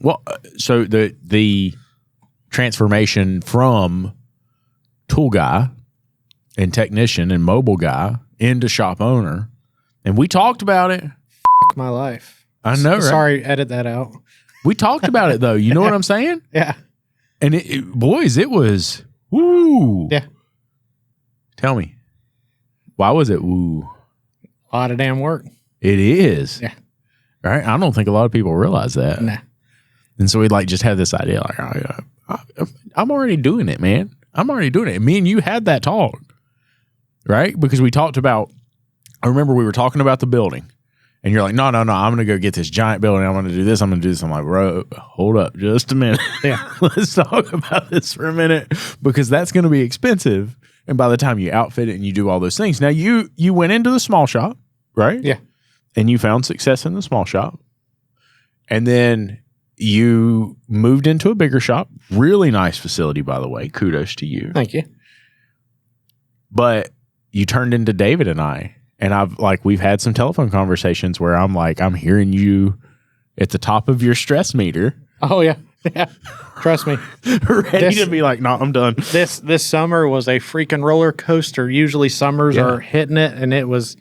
Well, so the transformation from tool guy and technician and mobile guy into shop owner, and we talked about it. My life. I know, right? Sorry, edit that out. We talked about it though. You know what I'm saying? Yeah. And boys, it was woo. Yeah. Tell me, why was it woo? A lot of damn work. It is. Yeah. Right. I don't think a lot of people realize that. Nah. And so we like just had this idea, like, I'm already doing it, man. I'm already doing it. Me and you had that talk, right? Because we talked about. I remember we were talking about the building. And you're like, no, I'm going to go get this giant building. I'm going to do this. I'm going to do this. I'm like, bro, hold up just a minute. Yeah. Let's talk about this for a minute because that's going to be expensive. And by the time you outfit it and you do all those things. Now, you went into the small shop, right? Yeah. And you found success in the small shop. And then you moved into a bigger shop. Really nice facility, by the way. Kudos to you. Thank you. But you turned into David and I. And we've had some telephone conversations where I'm like, I'm hearing you at the top of your stress meter. Oh, yeah. Yeah. Trust me. Ready to be like, no, I'm done. This summer was a freaking roller coaster. Usually summers are hitting it. And that was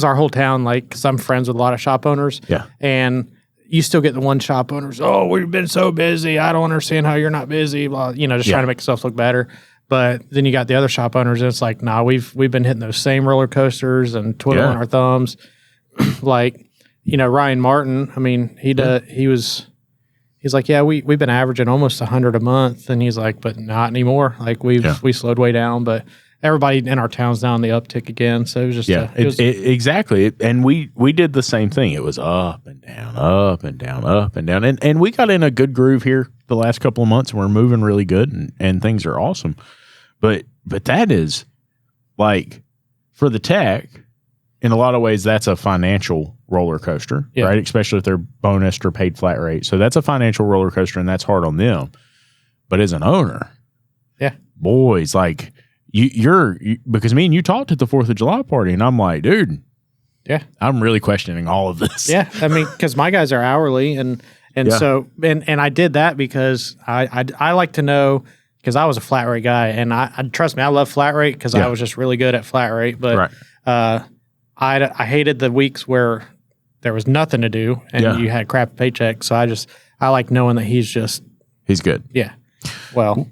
our whole town. Like, cause I'm friends with a lot of shop owners. Yeah. And you still get the one shop owners. Oh, we've been so busy. I don't understand how you're not busy. Blah, just trying to make yourself look better. But then you got the other shop owners, and it's like, nah, we've been hitting those same roller coasters and twiddling our thumbs. Like, Ryan Martin. I mean, he's like, yeah, we've been averaging almost 100 a month, and he's like, but not anymore. Like we slowed way down, but everybody in our town's now on the uptick again. So it was just exactly. And we did the same thing. It was up and down, up and down, up and down, and we got in a good groove here the last couple of months, and we're moving really good, and things are awesome. But that is like for the tech, in a lot of ways, that's a financial roller coaster, right? Especially if they're bonused or paid flat rate. So that's a financial roller coaster, and that's hard on them. But as an owner, boys, like you're because me and you talked at the 4th of July party, and I'm like, dude, I'm really questioning all of this. Yeah, I mean, because my guys are hourly, and so I did that because I like to know. Because I was a flat rate guy, and I trust me, I love flat rate because I was just really good at flat rate. But I hated the weeks where there was nothing to do and you had crap paycheck. So I like knowing that he's good. Yeah. Well,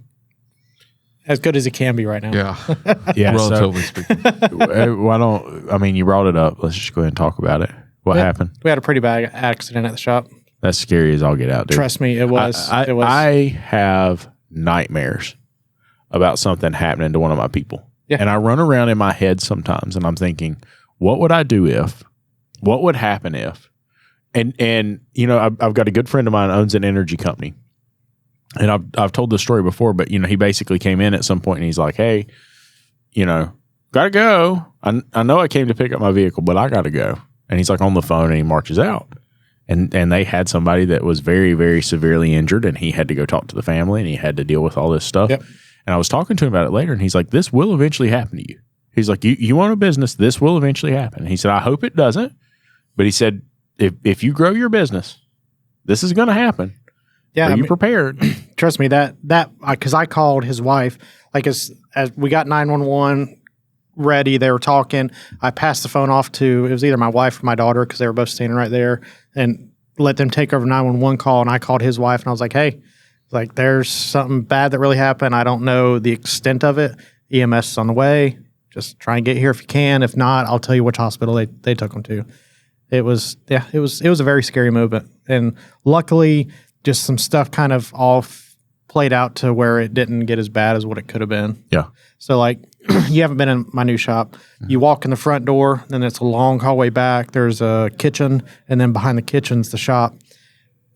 as good as he can be right now. Yeah. Relatively speaking. You brought it up. Let's just go ahead and talk about it. What happened? We had a pretty bad accident at the shop. That's scary as all get out, dude. Trust me, it was. I have nightmares about something happening to one of my people. Yeah. And I run around in my head sometimes and I'm thinking, what would I do if? What would happen if? And I've got a good friend of mine who owns an energy company. And I've told this story before, but he basically came in at some point and he's like, hey, gotta go. I know I came to pick up my vehicle, but I gotta go. And he's like on the phone and he marches out. And they had somebody that was very, very severely injured, and he had to go talk to the family, and he had to deal with all this stuff. Yep. And I was talking to him about it later, and he's like, this will eventually happen to you. He's like, you own a business, this will eventually happen. And he said, I hope it doesn't. But he said, if you grow your business, this is going to happen. Yeah. Are you prepared? Trust me, that because I called his wife, like as we got 911 ready, they were talking. I passed the phone off to, it was either my wife or my daughter because they were both standing right there, and let them take over 911 call. And I called his wife and I was like, hey, like there's something bad that really happened. I don't know the extent of it. EMS is on the way. Just try and get here if you can. If not, I'll tell you which hospital they took him to. It was a very scary moment. And luckily just some stuff kind of all played out to where it didn't get as bad as what it could have been. Yeah. So like you haven't been in my new shop. You walk in the front door, then it's a long hallway back. There's a kitchen, and then behind the kitchen's the shop.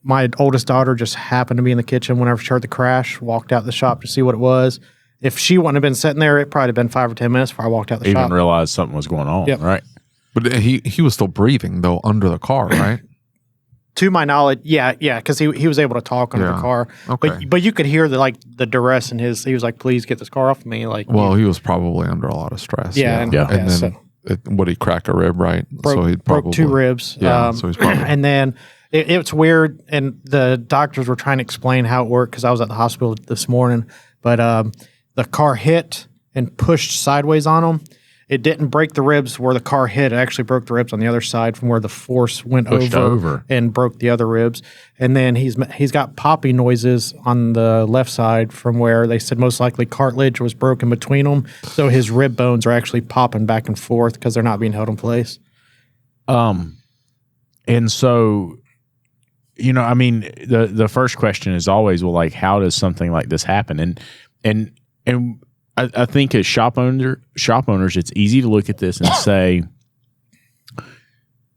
My oldest daughter just happened to be in the kitchen whenever she heard the crash, walked out the shop to see what it was. If she wouldn't have been sitting there, it probably have been 5 or 10 minutes before I walked out the shop. Even realized something was going on, right? But he was still breathing, though, under the car, right? To my knowledge, yeah, because he was able to talk under the car. Okay. But you could hear the duress in his. He was like, "Please get this car off of me!" Like, he was probably under a lot of stress. And then he cracked a rib, right? Broke 2 ribs. Yeah, so he's probably. And then It's weird, and the doctors were trying to explain how it worked because I was at the hospital this morning. But the car hit and pushed sideways on him. It didn't break the ribs where the car hit. It actually broke the ribs on the other side from where the force went over and broke the other ribs. And then he's got popping noises on the left side from where they said most likely cartilage was broken between them. So his rib bones are actually popping back and forth because they're not being held in place. And so, I mean, the first question is always, well, like, how does something like this happen? And I think as shop owners, it's easy to look at this and say,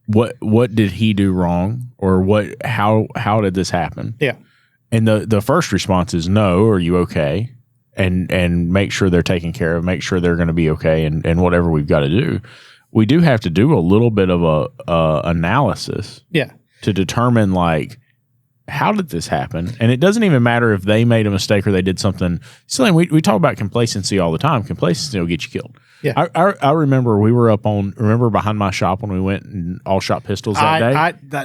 what did he do wrong, or how did this happen? Yeah. And the first response is no. Are you okay? And make sure they're taken care of. Make sure they're going to be okay. And whatever we've got to do, we do have to do a little bit of a analysis. Yeah. To determine, like, how did this happen? And it doesn't even matter if they made a mistake or they did something. We talk about complacency all the time. Complacency will get you killed. Yeah. I remember we were remember behind my shop when we went and all shot pistols that day?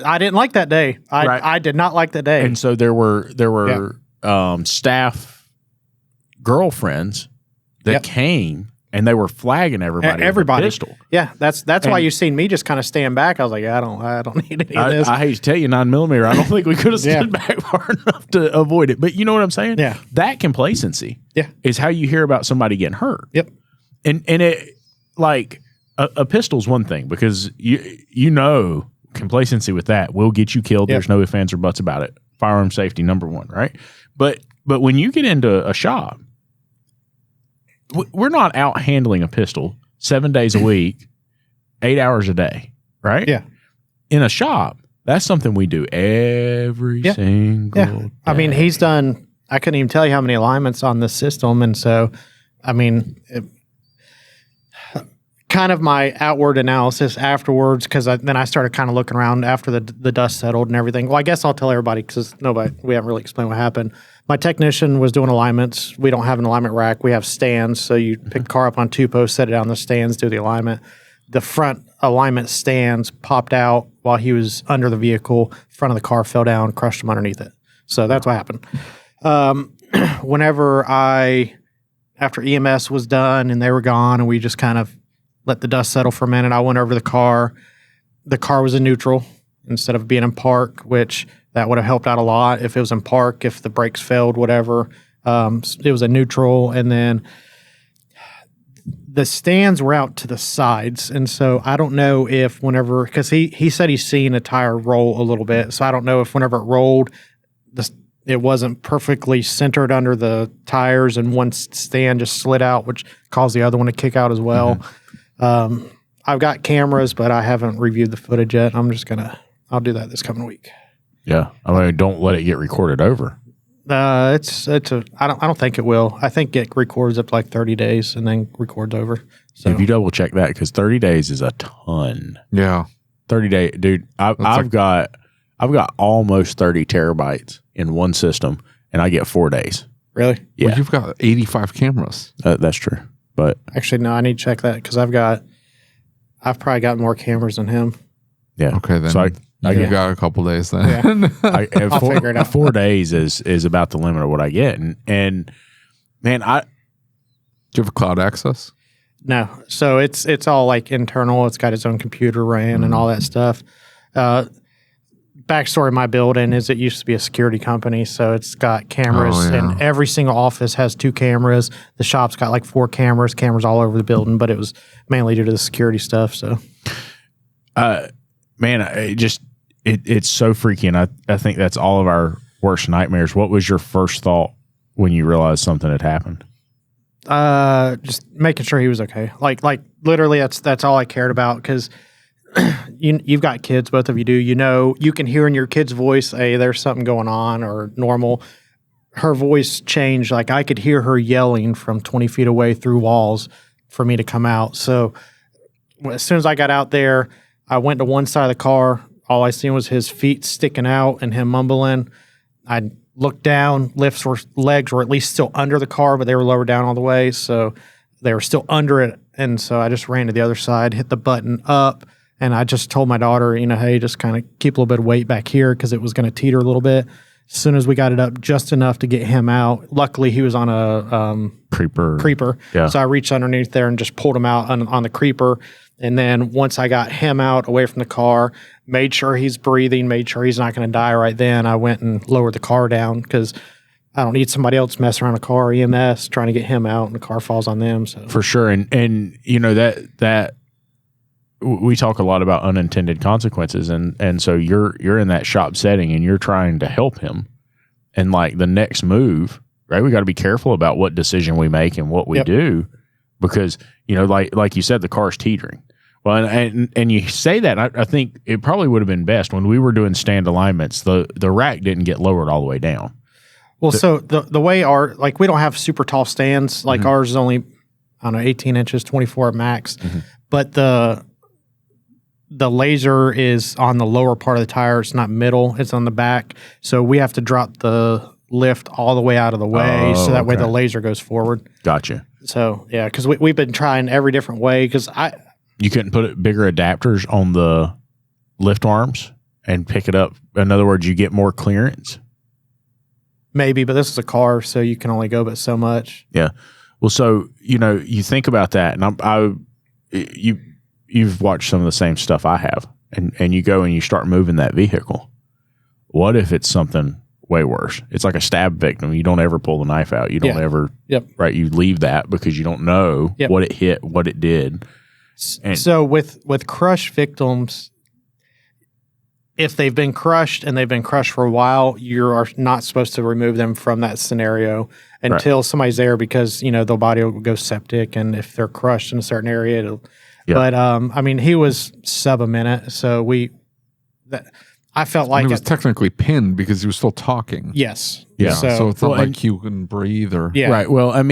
I didn't like that day. I did not like that day. And so there were staff girlfriends that came, and they were flagging everybody. Everybody. With a pistol. Yeah, that's why you've seen me just kind of stand back. I was like, I don't need any of this. I hate to tell you, 9mm. I don't think we could have stood back far enough to avoid it. But you know what I'm saying? Yeah. That complacency. Is how you hear about somebody getting hurt. Yep. And it, like, a pistol's one thing, because complacency with that will get you killed. There's no ifs, ands, or buts about it. Firearm safety, number one, right? But when you get into a shop, we're not out handling a pistol 7 days a week, 8 hours a day, right? Yeah. In a shop, that's something we do every single day. I mean, he's done, I couldn't even tell you how many alignments on this system. And so, I mean, kind of my outward analysis afterwards, because then I started kind of looking around after the dust settled and everything. Well, I guess I'll tell everybody because we haven't really explained what happened. My technician was doing alignments. We don't have an alignment rack. We have stands. So you pick the car up on two posts, set it down the stands, do the alignment. The front alignment stands popped out while he was under the vehicle. Front of the car fell down, crushed him underneath it. So that's what happened. After EMS was done and they were gone and we just kind of let the dust settle for a minute, I went over the car. The car was in neutral instead of being in park, which that would have helped out a lot. If it was in park, if the brakes failed, whatever, it was a neutral. And then the stands were out to the sides. And so I don't know if because he said he's seen a tire roll a little bit. So I don't know if whenever it rolled, it wasn't perfectly centered under the tires and one stand just slid out, which caused the other one to kick out as well. Mm-hmm. I've got cameras, but I haven't reviewed the footage yet. I'll do that this coming week. Yeah. I mean, don't let it get recorded over. I don't think it will. I think it records up to like 30 days and then records over. So if you double check that, because 30 days is a ton. Yeah. 30 days, dude. I've got almost 30 terabytes in one system, and I get 4 days. Really? Yeah. Well, you've got 85 cameras. That's true. But actually, no, I need to check that because I've probably got more cameras than him. Yeah. Okay, then. So you got a couple days then. Yeah. I'll figure it out. 4 days is about the limit of what I get. And man, do you have cloud access? No. So it's all like internal. It's got its own computer ran and all that stuff. Backstory of my building is it used to be a security company. So it's got cameras and every single office has 2 cameras. The shop's got like 4 cameras all over the building, but it was mainly due to the security stuff. So, man, it's so freaky. And I think that's all of our worst nightmares. What was your first thought when you realized something had happened? Just making sure he was okay. Like literally that's all I cared about because you've got kids, both of you do. You can hear in your kid's voice, hey, there's something going on or normal. Her voice changed. Like I could hear her yelling from 20 feet away through walls for me to come out. So as soon as I got out there, I went to one side of the car. All I seen was his feet sticking out and him mumbling. I looked down. Legs were at least still under the car, but they were lower down all the way. So they were still under it. And so I just ran to the other side, hit the button up, And I just told my daughter, hey, just kind of keep a little bit of weight back here because it was going to teeter a little bit. As soon as we got it up just enough to get him out, luckily he was on a creeper. Yeah. So I reached underneath there and just pulled him out on the creeper. And then once I got him out away from the car, made sure he's breathing, made sure he's not going to die right then, I went and lowered the car down because I don't need somebody else messing around a car, EMS, trying to get him out, and the car falls on them. So for sure. And that we talk a lot about unintended consequences, and so you're in that shop setting and you're trying to help him, and like the next move, right? We got to be careful about what decision we make and what we do, because like you said, the car's teetering. Well, and you say that, I think it probably would have been best when we were doing stand alignments. The rack didn't get lowered all the way down. Well, so the way we don't have super tall stands. Like ours is only, 18 inches, 24 at max. But the laser is on the lower part of the tire. It's not middle. It's on the back. So we have to drop the lift all the way out of the way so that way the laser goes forward. Gotcha. So, yeah, because we've been trying every different way because You couldn't put bigger adapters on the lift arms and pick it up. In other words, you get more clearance. Maybe, but this is a car, so you can only go but so much. Yeah. Well, so, you think about that, and you've watched some of the same stuff I have, and you go and you start moving that vehicle. What if it's something way worse? It's like a stab victim. You don't ever pull the knife out. You don't ever, right? You leave that because you don't know what it hit, what it did. And so with crush victims, if they've been crushed and they've been crushed for a while, you are not supposed to remove them from that scenario until somebody's there because, their body will go septic. And if they're crushed in a certain area, it'll. But, he was sub a minute. So I felt like he was technically pinned because he was still talking. Yes. Yeah. So it's not like he couldn't breathe or. Yeah. Right. Well,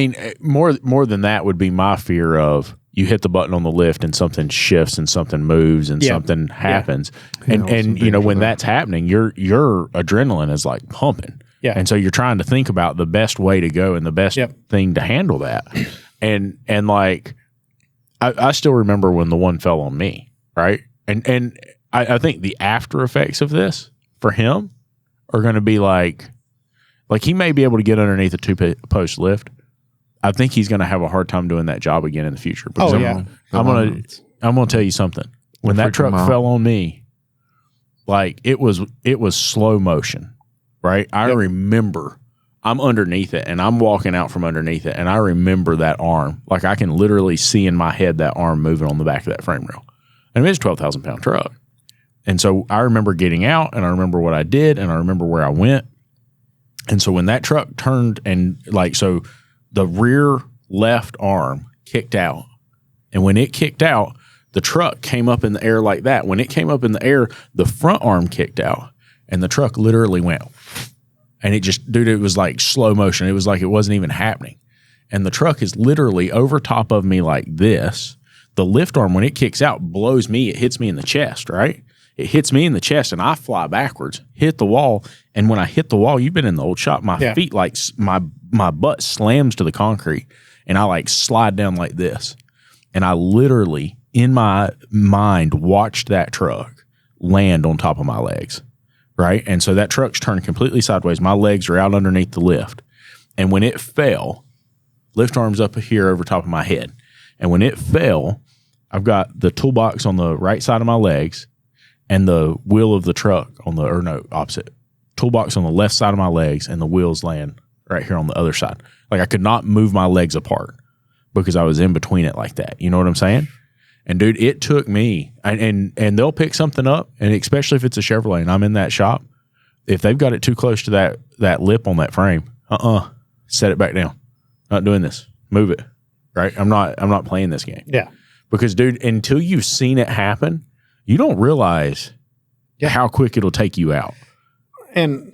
more than that would be my fear of you hit the button on the lift and something shifts and something moves and something happens. And when that's happening, your adrenaline is like pumping. Yeah. And so you're trying to think about the best way to go and the best thing to handle that. And like, I still remember when the one fell on me. Right. And I think the after effects of this for him are going to be like he may be able to get underneath a 2-post lift. I think he's going to have a hard time doing that job again in the future. Because I'm going to tell you something. When that truck fell on me, like it was slow motion, right? I remember I'm underneath it and I'm walking out from underneath it, and I remember that arm. Like I can literally see in my head that arm moving on the back of that frame rail. And it's a 12,000-pound truck. And so I remember getting out, and I remember what I did, and I remember where I went. And so when that truck turned and the rear left arm kicked out. And when it kicked out, the truck came up in the air like that. When it came up in the air, the front arm kicked out, and the truck literally went. And it just, dude, it was like slow motion. It was like it wasn't even happening. And the truck is literally over top of me like this. The lift arm, when it kicks out, blows me. It hits me in the chest, right? It hits me in the chest, and I fly backwards, hit the wall. And when I hit the wall, you've been in the old shop, my feet, like my butt slams to the concrete, and I like slide down like this. And I literally, in my mind, watched that truck land on top of my legs, right? And so that truck's turned completely sideways. My legs are out underneath the lift. And when it fell, lift arms up here over top of my head. And when it fell, I've got the toolbox on the right side of my legs and the wheel of the truck opposite. Toolbox on the left side of my legs, and the wheels laying right here on the other side. Like I could not move my legs apart because I was in between it like that. You know what I'm saying? And dude, it took me, and they'll pick something up, and especially if it's a Chevrolet and I'm in that shop, if they've got it too close to that lip on that frame, set it back down. Not doing this. Move it. Right? I'm not playing this game. Yeah. Because dude, until you've seen it happen, you don't realize how quick it'll take you out. And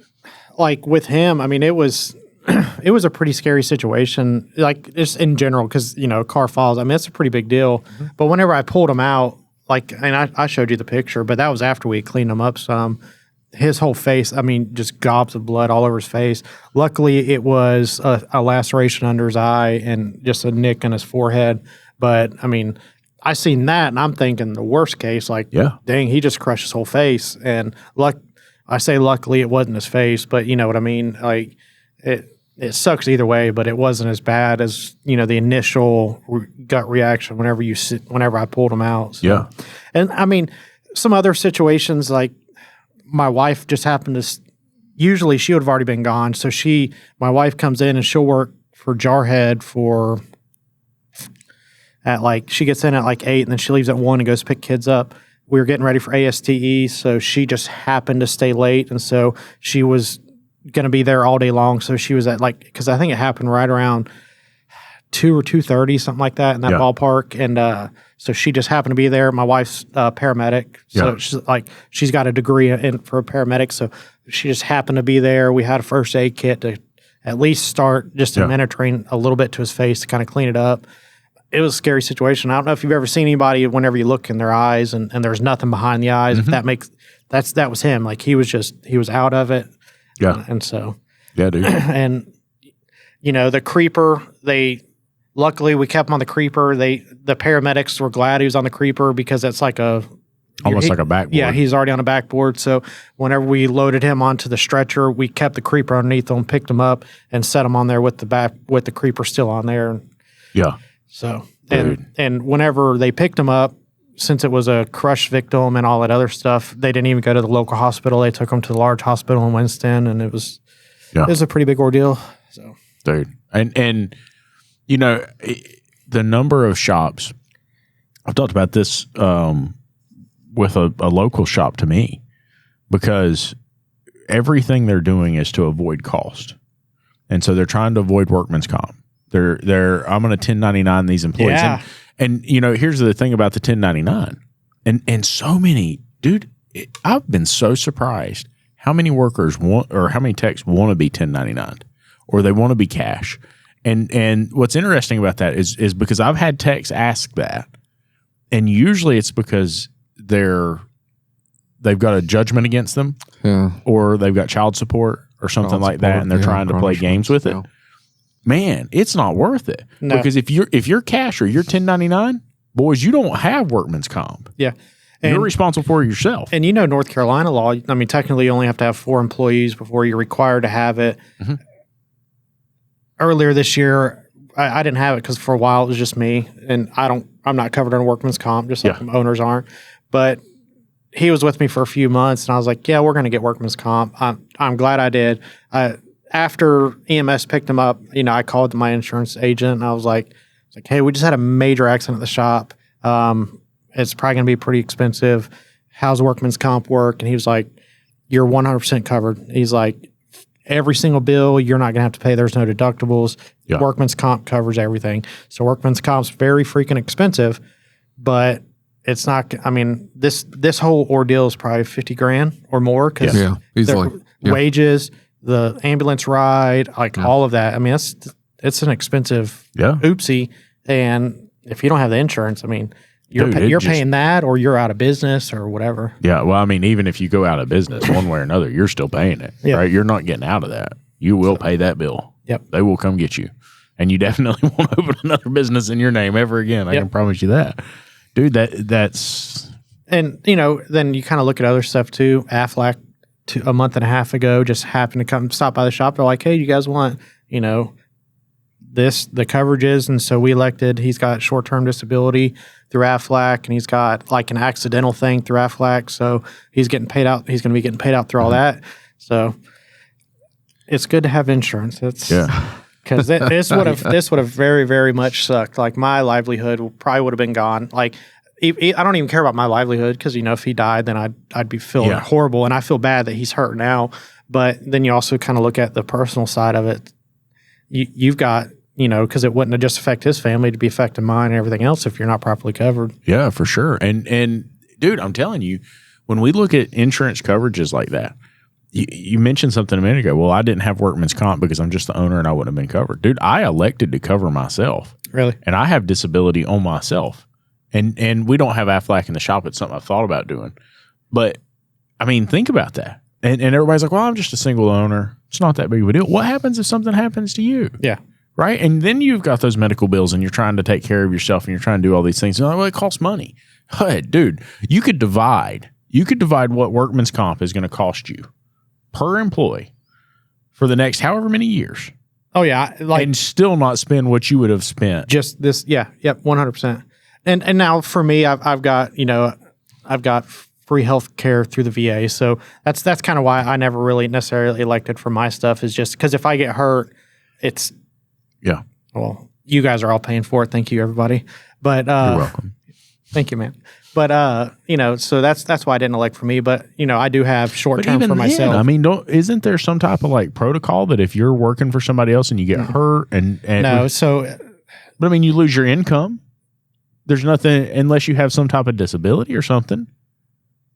like with him, it was a pretty scary situation, like just in general, because, a car falls. It's a pretty big deal. Mm-hmm. But whenever I pulled him out, and I showed you the picture, but that was after we cleaned him up some. His whole face, just gobs of blood all over his face. Luckily, it was a laceration under his eye and just a nick in his forehead. But, I seen that, and I'm thinking the worst case, like, dang, he just crushed his whole face. And I say luckily it wasn't his face, but you know what I mean? Like, it sucks either way, but it wasn't as bad as, you know, the initial gut reaction whenever I pulled him out. So. Yeah. And I mean, some other situations, like my wife just happened to, usually she would have already been gone. So my wife comes in and she'll work for Jarhead she gets in at like 8 and then she leaves at 1 and goes pick kids up. We were getting ready for ASTE. So she just happened to stay late. And so she was going to be there all day long. So she was at because I think it happened right around 2 or 2:30, something like that in that ballpark. And so she just happened to be there. My wife's a paramedic. So she's got a degree for a paramedic. So she just happened to be there. We had a first aid kit to at least start just administering a little bit to his face to kind of clean it up. It was a scary situation. I don't know if you've ever seen anybody whenever you look in their eyes and there's nothing behind the eyes. Mm-hmm. That was him. Like he was out of it. Yeah. And so. Yeah, dude. And, you know, the creeper, luckily we kept him on the creeper. The paramedics were glad he was on the creeper because it's like almost like a backboard. Yeah, he's already on a backboard. So whenever we loaded him onto the stretcher, we kept the creeper underneath him, picked him up, and set him on there with the creeper still on there. Yeah. So and whenever they picked him up, since it was a crushed victim and all that other stuff, they didn't even go to the local hospital. They took him to the large hospital in Winston, and it was a pretty big ordeal. So, dude, and you know, the number of shops. I've talked about this with a local shop to me because everything they're doing is to avoid cost, and so they're trying to avoid workman's comp. I'm going to 1099 these employees. Yeah. And you know, here's the thing about the 1099. And so many, dude, I've been so surprised how many workers want or how many techs want to be 1099 or they want to be cash. And what's interesting about that is because I've had techs ask that. And usually it's because they've got a judgment against them or they've got child support or something like that and they're trying to play games with it. Man, it's not worth it. No. Because if you're cash or you're 1099, boys, you don't have workman's comp. Yeah. And you're responsible for it yourself. And you know North Carolina law, I mean, technically you only have to have 4 employees before you're required to have it. Mm-hmm. Earlier this year, I didn't have it because for a while it was just me. And I'm not covered on workman's comp, just like owners aren't. But he was with me for a few months and I was like, yeah, we're going to get workman's comp. I'm glad I did. After EMS picked him up, you know, I called my insurance agent and I was like, hey, we just had a major accident at the shop. It's probably going to be pretty expensive. How's workman's comp work? And he was like, you're 100% covered. He's like, every single bill, you're not going to have to pay. There's no deductibles. Yeah. Workman's comp covers everything. So workman's comp's very freaking expensive, but it's not, I mean, this whole ordeal is probably $50,000 or more because easily. Wages, the ambulance ride, all of that. I mean, it's an expensive oopsie. And if you don't have the insurance, I mean, you're paying that or you're out of business or whatever. Yeah. Well, I mean, even if you go out of business one way or another, you're still paying it, right? You're not getting out of that. You will pay that bill. Yep. They will come get you. And you definitely won't open another business in your name ever again. I can promise you that. Dude, that's... And, you know, then you kind of look at other stuff too. Aflac, a month and a half ago, just happened to come stop by the shop. They're like, hey, you guys want, you know, the coverages? And so we elected, he's got short-term disability through Aflac and he's got like an accidental thing through Aflac. So he's getting paid out. He's going to be getting paid out through all that. So it's good to have insurance. Because this would have very, very much sucked. Like my livelihood probably would have been gone. Like I don't even care about my livelihood because, you know, if he died, then I'd be feeling horrible. And I feel bad that he's hurt now. But then you also kind of look at the personal side of it. You've got, you know, because it wouldn't have just affect his family to be affecting mine and everything else if you're not properly covered. Yeah, for sure. And dude, I'm telling you, when we look at insurance coverages like that, you mentioned something a minute ago. Well, I didn't have workman's comp because I'm just the owner and I wouldn't have been covered. Dude, I elected to cover myself. Really? And I have disability on myself. And we don't have Aflac in the shop. It's something I've thought about doing. But, I mean, think about that. And everybody's like, well, I'm just a single owner. It's not that big of a deal. What happens if something happens to you? Yeah. right? And then you've got those medical bills and you're trying to take care of yourself and you're trying to do all these things. Well, it costs money. Hey, dude, you could divide what workman's comp is going to cost you per employee for the next however many years. Oh yeah, and still not spend what you would have spent. Just this, yeah, yep, 100%. And now for me, I've got free health care through the VA, so that's kind of why I never really necessarily elected for my stuff, is just because if I get hurt, it's well, you guys are all paying for it. Thank you, everybody. But you're welcome. Thank you, man. But so that's why I didn't elect for me. But I do have short term for myself. I mean, isn't there some type of like protocol that if you're working for somebody else and you get hurt and no, but I mean, you lose your income. There's nothing unless you have some type of disability or something.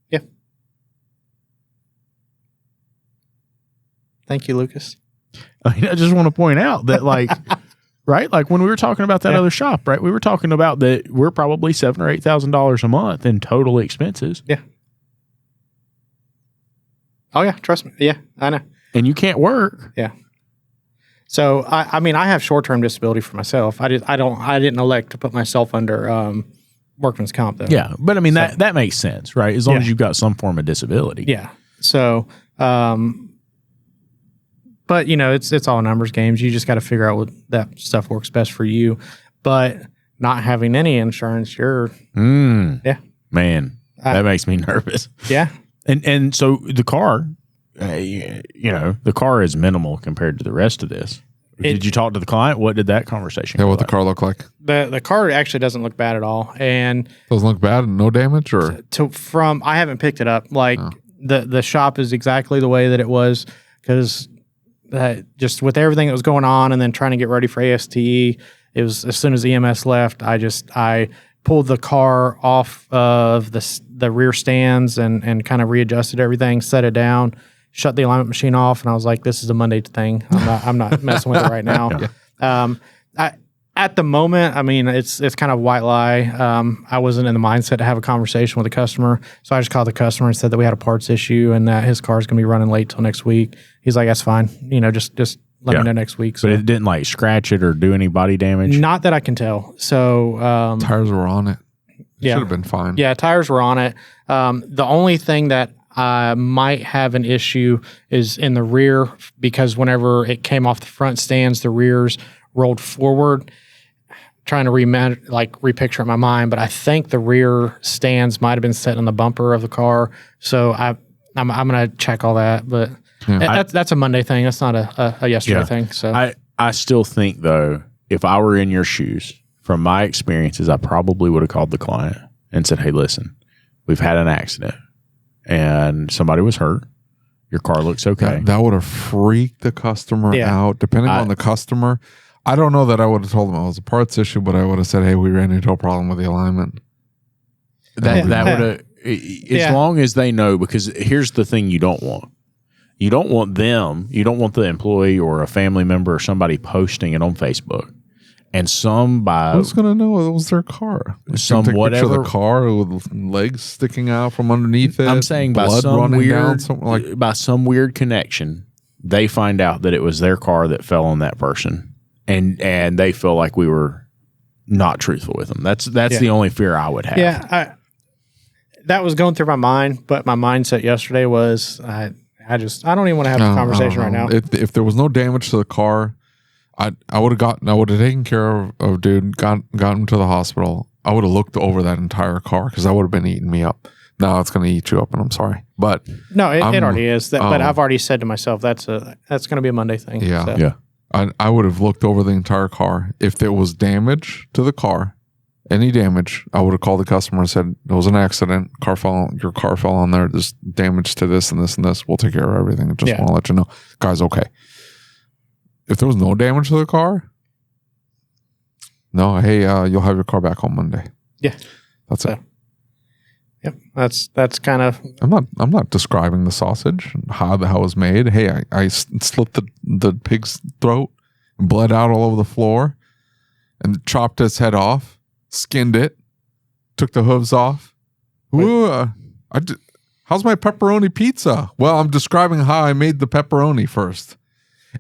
Yeah. Thank you, Lucas. I mean, I just want to point out that like. Right, like when we were talking about that other shop, right? We were talking about that we're probably $7,000 or $8,000 a month in total expenses. Yeah. Oh yeah, trust me. Yeah, I know. And you can't work. Yeah. So I mean, I have short-term disability for myself. I didn't elect to put myself under workman's comp though. Yeah, but I mean that makes sense, right? As long as you've got some form of disability. Yeah. So. But it's all numbers games. You just got to figure out what that stuff works best for you. But not having any insurance, you're man, that makes me nervous. Yeah, and so the car, the car is minimal compared to the rest of this. Did you talk to the client? What did that conversation? Yeah, what the car look like? The car actually doesn't look bad at all, and doesn't look bad. No damage, or I haven't picked it up. Like the shop is exactly the way that it was because. Just with everything that was going on and then trying to get ready for ASTE, it was as soon as EMS left, I pulled the car off of the rear stands and kind of readjusted everything, set it down, shut the alignment machine off, and I was like, this is a Monday thing. I'm not messing with it right now. At the moment, I mean, it's kind of white lie. I wasn't in the mindset to have a conversation with a customer, so I just called the customer and said that we had a parts issue and that his car's going to be running late till next week. He's like, that's fine. Just let me know next week. So. But it didn't like scratch it or do any body damage? Not that I can tell. So tires were on it. Should have been fine. Yeah, tires were on it. The only thing that might have an issue is in the rear because whenever it came off the front stands, the rears rolled forward. Trying to repicture it in my mind, but I think the rear stands might have been set on the bumper of the car. So I'm gonna check all that, but that's a Monday thing. That's not a yesterday thing. So I still think though, if I were in your shoes, from my experiences, I probably would have called the client and said, "Hey, listen, we've had an accident and somebody was hurt. Your car looks okay." That would have freaked the customer out. Depending on the customer. I don't know that I would have told them it was a parts issue, but I would have said, "Hey, we ran into a problem with the alignment." That would have, as long as they know, because here's the thing: you don't want them, you don't want the employee or a family member or somebody posting it on Facebook, and who's going to know it was their car? Some whatever the car with legs sticking out from underneath it. I'm saying by some weird connection, they find out that it was their car that fell on that person. And they feel like we were not truthful with them. That's the only fear I would have. Yeah, that was going through my mind, but my mindset yesterday was I don't even want to have a conversation right now. If there was no damage to the car, I would have taken care of dude, got him to the hospital. I would have looked over that entire car because that would have been eating me up. No, it's going to eat you up, and I'm sorry, but no, it already is. But I've already said to myself that's going to be a Monday thing. Yeah, so. Yeah. I would have looked over the entire car. If there was damage to the car, any damage, I would have called the customer and said, "There was an accident. Your car fell on there. There's damage to this and this and this. We'll take care of everything. I just want to let you know, guys. Okay." If there was no damage to the car, no. Hey, you'll have your car back on Monday. Yeah, that's it. Yep, that's kind of. I'm not describing the sausage and how it was made. Hey, I slit the pig's throat and bled out all over the floor, and chopped its head off, skinned it, took the hooves off. Ooh, how's my pepperoni pizza? Well, I'm describing how I made the pepperoni first.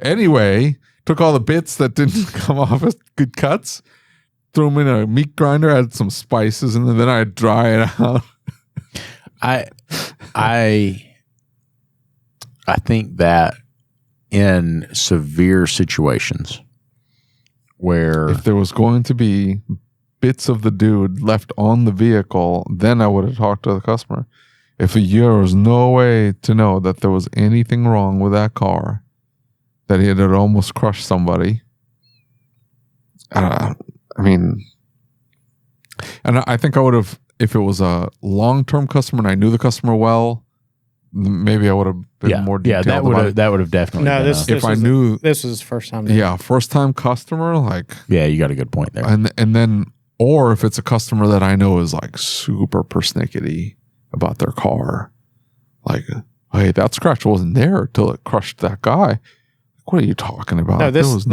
Anyway, took all the bits that didn't come off as good cuts, threw them in a meat grinder, added some spices, and then I dry it out. I think that in severe situations where if there was going to be bits of the dude left on the vehicle, then I would have talked to the customer. If there was no way to know that there was anything wrong with that car, that it had almost crushed somebody, I mean, and I think I would have, if it was a long-term customer and I knew the customer well, maybe I would have been more detailed. Yeah, that would have definitely. No, been this I knew this was his first time. Yeah, first-time customer, like. Yeah, you got a good point there. And then, or if it's a customer that I know is like super persnickety about their car, like, hey, that scratch wasn't there till it crushed that guy. What are you talking about? No, this was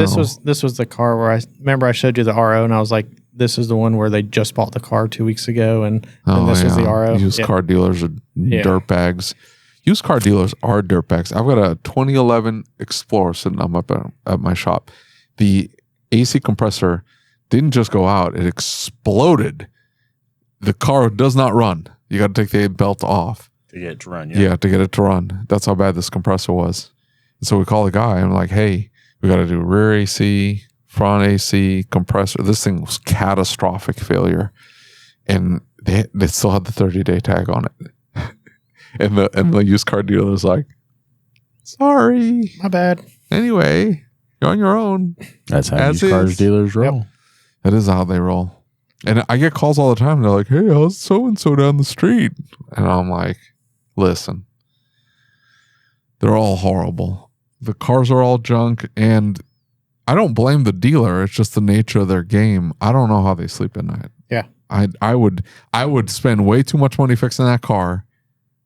the car where I remember I showed you the RO and I was like, this is the one where they just bought the car 2 weeks ago, and this was the RO. Used car dealers are dirtbags. Used car dealers are dirtbags. I've got a 2011 Explorer sitting up at my shop. The AC compressor didn't just go out; it exploded. The car does not run. You got to take the belt off to get it to run. Yeah, to get it to run. That's how bad this compressor was. And so we call the guy. I'm like, hey, we got to do rear AC, front AC, compressor. This thing was catastrophic failure, and they still had the 30-day tag on it. and the used car dealer's like, sorry, my bad. Anyway, you're on your own. That's how used cars dealers roll. Yep. That is how they roll. And I get calls all the time. They're like, hey, how's so-and-so down the street? And I'm like, listen, they're all horrible. The cars are all junk, and I don't blame the dealer. It's just the nature of their game. I don't know how they sleep at night. Yeah. I would spend way too much money fixing that car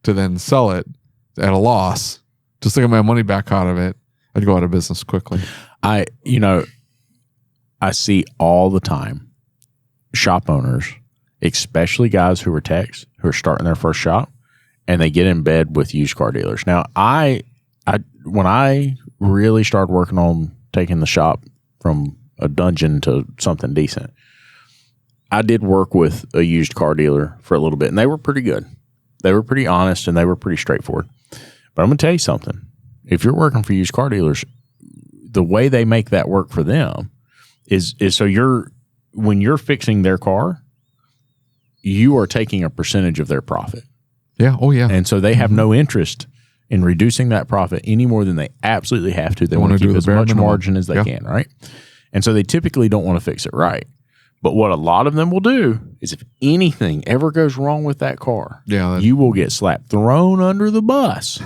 to then sell it at a loss just to get my money back out of it. I'd go out of business quickly. I see all the time shop owners, especially guys who are techs, who are starting their first shop, and they get in bed with used car dealers. Now, when I really started working on taking the shop from a dungeon to something decent, I did work with a used car dealer for a little bit, and they were pretty good. They were pretty honest, and they were pretty straightforward. But I'm going to tell you something. If you're working for used car dealers, the way they make that work for them is so when you're fixing their car, you are taking a percentage of their profit. Yeah. Oh, yeah. And so they have no interest in reducing that profit any more than they absolutely have to. They want to keep as much margin as they can, right? And so they typically don't want to fix it right. But what a lot of them will do is if anything ever goes wrong with that car, you will get slapped, thrown under the bus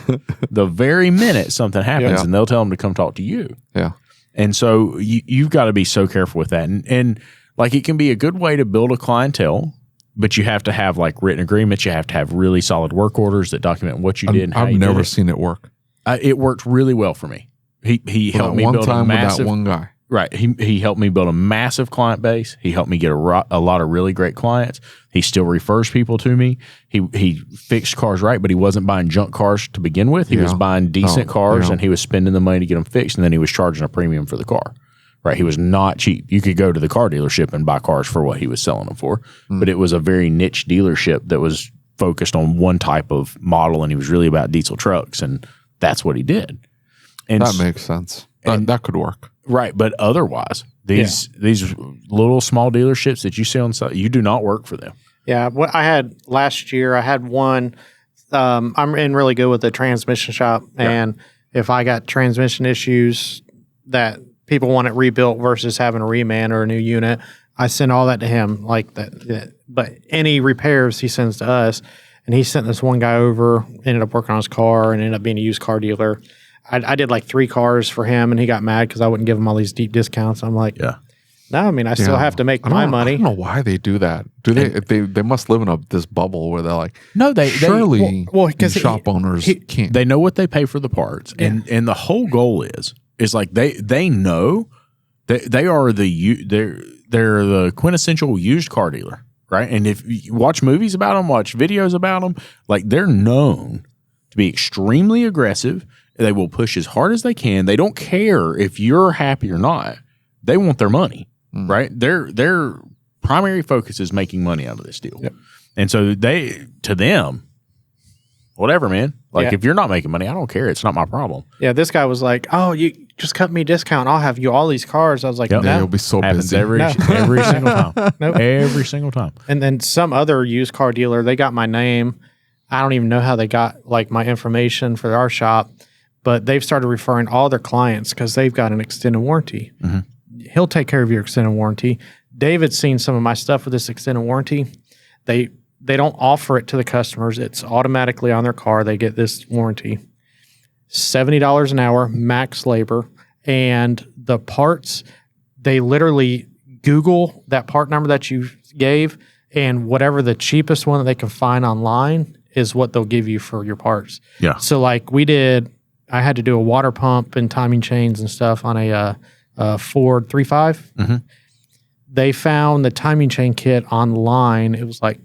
the very minute something happens, and they'll tell them to come talk to you. Yeah. And so you've got to be so careful with that. And like it can be a good way to build a clientele, but you have to have like written agreements. You have to have really solid work orders that document what you did and how you did it. I've never seen it work. It worked really well for me. He helped me build a massive... with that one guy. Right. He helped me build a massive client base. He helped me get a lot of really great clients. He still refers people to me. He fixed cars right, but he wasn't buying junk cars to begin with. He was buying decent cars, and he was spending the money to get them fixed, and then he was charging a premium for the car. Right. He was not cheap. You could go to the car dealership and buy cars for what he was selling them for, but it was a very niche dealership that was focused on one type of model, and he was really about diesel trucks, and that's what he did. And that makes sense. That could work. Right, but otherwise, these little small dealerships that you see on the side, you do not work for them. Yeah, what I had last year, I had one. I'm in really good with the transmission shop, and if I got transmission issues that people want it rebuilt versus having a reman or a new unit, I send all that to him like that. But any repairs he sends to us, and he sent this one guy over, ended up working on his car, and ended up being a used car dealer. I did like 3 cars for him, and he got mad because I wouldn't give him all these deep discounts. I'm like, no, I mean, I still have to make my money. I don't know why they do that. Do they? They must live in this bubble where they're like, no, they surely shop owners can't. They know what they pay for the parts, and the whole goal is like they know that they are they're the quintessential used car dealer, right? And if you watch movies about them, watch videos about them, like they're known to be extremely aggressive They will push as hard as they can. They don't care if you're happy or not. They want their money, right? Their primary focus is making money out of this deal. Yep. And so to them, whatever, man. Like if you're not making money, I don't care. It's not my problem. Yeah, this guy was like, "Oh, you just cut me a discount. I'll have you all these cars." I was like, Yep. "No." Yeah, you'll be so Happens busy. every single time. Nope. Every single time. And then some other used car dealer, they got my name. I don't even know how they got like my information for our shop, but they've started referring all their clients because they've got an extended warranty. He'll take care of your extended warranty. David's seen some of my stuff with this extended warranty. They don't offer it to the customers. It's automatically on their car. They get this warranty. $70 an hour, max labor. And the parts, they literally Google that part number that you gave, and whatever the cheapest one that they can find online is what they'll give you for your parts. Yeah. So like I had to do a water pump and timing chains and stuff on a Ford 3.5. They found the timing chain kit online. It was like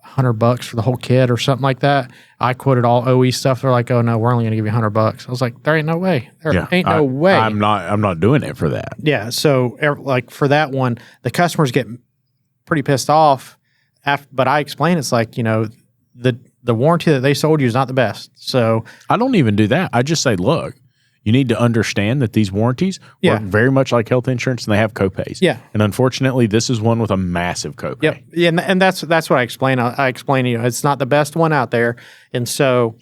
$100 for the whole kit or something like that. I quoted all OE stuff. They're like, "Oh no, we're only going to give you $100." I was like, "There ain't no way. There ain't no way." I'm not doing it for that. Yeah. So like for that one, the customers get pretty pissed off. But I explain it's like, the warranty that they sold you is not the best. So I don't even do that. I just say, look, you need to understand that these warranties work very much like health insurance, and they have copays. Yeah. And unfortunately, this is one with a massive copay. Yep. Yeah, and that's what I explain. I explain to you, it's not the best one out there. And so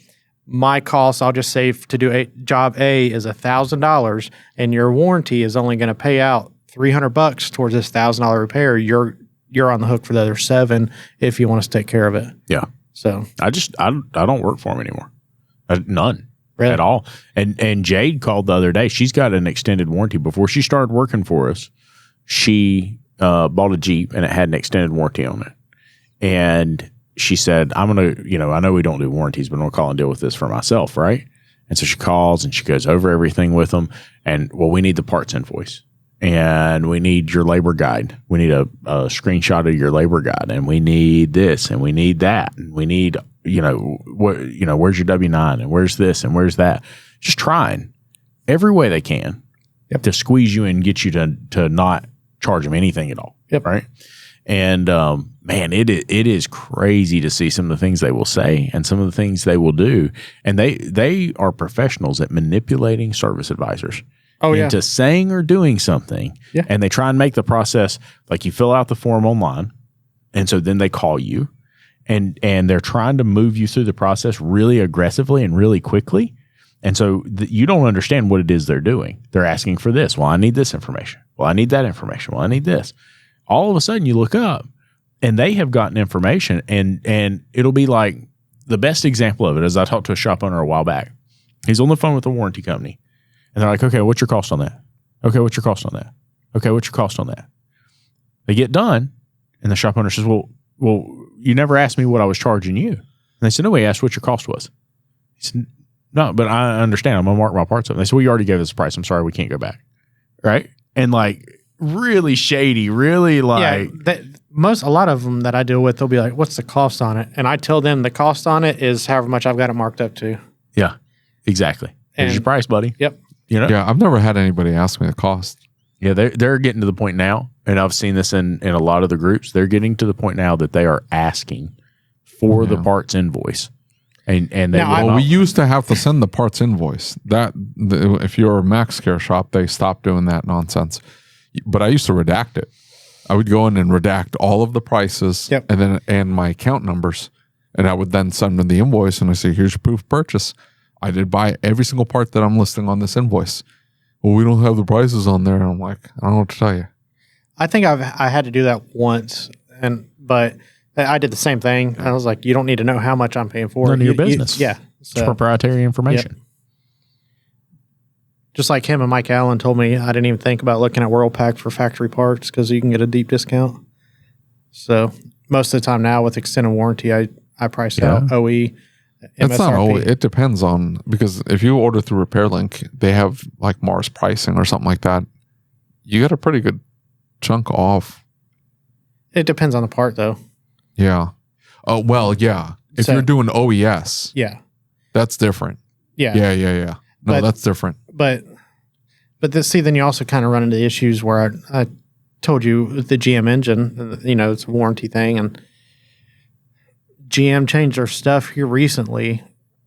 my cost, I'll just say to do job A is $1,000, and your warranty is only going to pay out $300 towards this $1,000 repair. You're on the hook for the other $7 if you want us to take care of it. Yeah. So I don't work for them anymore. None. Really? At all. And Jade called the other day. She's got an extended warranty. Before she started working for us, she bought a Jeep, and it had an extended warranty on it. And she said, I'm going to, I know we don't do warranties, but I'm going to call and deal with this for myself, right? And so she calls and she goes over everything with them. And, well, we need the parts invoice. And we need your labor guide. We need a screenshot of your labor guide. And we need this and we need that. And we need, where's your W-9 and where's this and where's that? Just trying every way they can to squeeze you and get you to not charge them anything at all. Yep. Right. And, man, it is crazy to see some of the things they will say and some of the things they will do. And they are professionals at manipulating service advisors. Into saying or doing something. Yeah. And they try and make the process like you fill out the form online. And so then they call you and they're trying to move you through the process really aggressively and really quickly. And so you don't understand what it is they're doing. They're asking for this. Well, I need this information. Well, I need that information. Well, I need this. All of a sudden you look up and they have gotten information and it'll be like the best example of it is I talked to a shop owner a while back. He's on the phone with a warranty company. And they're like, okay, what's your cost on that? Okay, what's your cost on that? Okay, what's your cost on that? They get done, and the shop owner says, well, you never asked me what I was charging you. And they said, no, we asked what your cost was. He said, no, but I understand. I'm going to mark my parts up. And they said, well, you already gave us a price. I'm sorry, we can't go back. Right? And like really shady, really like. Yeah, a lot of them that I deal with, they'll be like, what's the cost on it? And I tell them the cost on it is however much I've got it marked up to. Yeah, exactly. Here's your price, buddy. Yep. Yeah, I've never had anybody ask me the cost. Yeah, they're getting to the point now, and I've seen this in a lot of the groups. They're getting to the point now that they are asking for the parts invoice, and we used to have to send the parts invoice. If you're a Max Care shop, they stopped doing that nonsense. But I used to redact it. I would go in and redact all of the prices, and my account numbers, and I would then send them the invoice, and I say, "Here's your proof of purchase. I did buy every single part that I'm listing on this invoice." Well, we don't have the prices on there. And I'm like, I don't know what to tell you. I think I had to do that once, but I did the same thing. I was like, you don't need to know how much I'm paying for. None of your business. It's proprietary information. Yep. Just like him and Mike Allen told me, I didn't even think about looking at WorldPack for factory parts because you can get a deep discount. So most of the time now with extended warranty, I price out OE. It's not always. It depends on, because if you order through RepairLink, they have like Mars pricing or something like that. You get a pretty good chunk off. It depends on the part, though. Yeah. Oh well, yeah. If you're doing OES, yeah, that's different. Yeah. No, But- that's different. But then you also kind of run into the issues where I told you with the GM engine, it's a warranty thing, and GM changed their stuff here recently.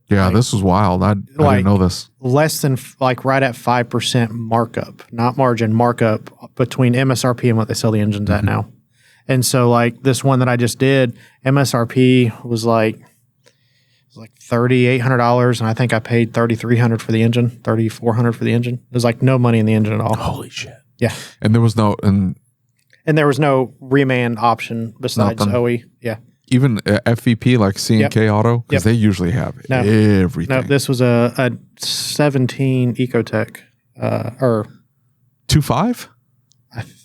Yeah, this was wild. I didn't know this. Less than right at 5% markup, not margin, markup between MSRP and what they sell the engines at now. And so like this one that I just did, MSRP was like $3,800, and I think I paid $3,300 for the engine, $3,400 for the engine. There's like no money in the engine at all. Holy shit! Yeah, And there was no and there was no remand option besides Nothing. OE. Yeah, even FVP like C&K Auto, because Yep. they usually have No. everything. no, this was a 17 Ecotech, or 2.5?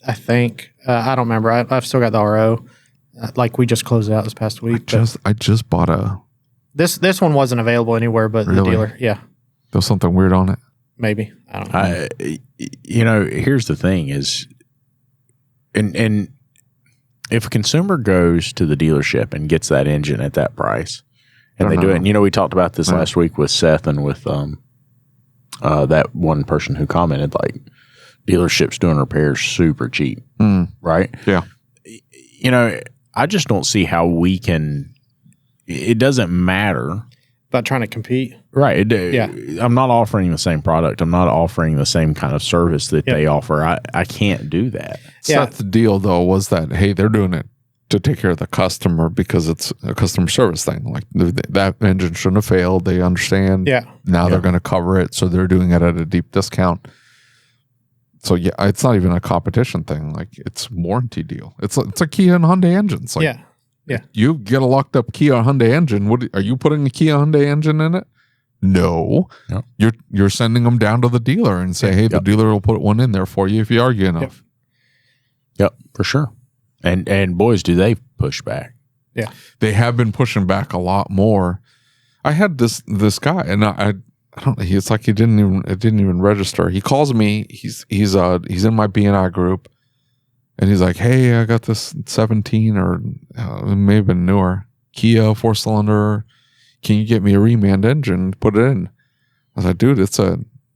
I think I don't remember. I've still got the RO. Like we just closed it out this past week. but I just bought a. this one wasn't available anywhere but the Really? dealer. Yeah, There's something weird on it. maybe I don't know. Here's the thing is, and if a consumer goes to the dealership and gets that engine at that price, and they do it, and we talked about this last week with Seth and with that one person who commented, like, dealerships doing repairs super cheap, right? Yeah. I just don't see how we can. It doesn't matter. About trying to compete. Right. Yeah. I'm not offering the same product. I'm not offering the same kind of service that they offer. I can't do that. Yeah. That's the deal, though, was that, hey, they're doing it to take care of the customer because it's a customer service thing. Like that engine shouldn't have failed. They understand. Yeah. Now they're going to cover it. So they're doing it at a deep discount. So yeah, it's not even a competition thing. Like it's warranty deal. It's a Kia and Hyundai engine. It's like, Yeah. You get a locked up Kia Hyundai engine. What are you putting a Kia Hyundai engine in it? No. Yep. You're sending them down to the dealer and say, hey, the dealer will put one in there for you if you argue enough. Yep, for sure. And boys, do they push back? Yeah. They have been pushing back a lot more. I had this guy, and I don't know. It's like it didn't even register. He calls me. He's in my BNI group. And he's like, hey, I got this 17 or it may have been newer Kia 4-cylinder. Can you get me a remand engine? Put it in. I was like, dude,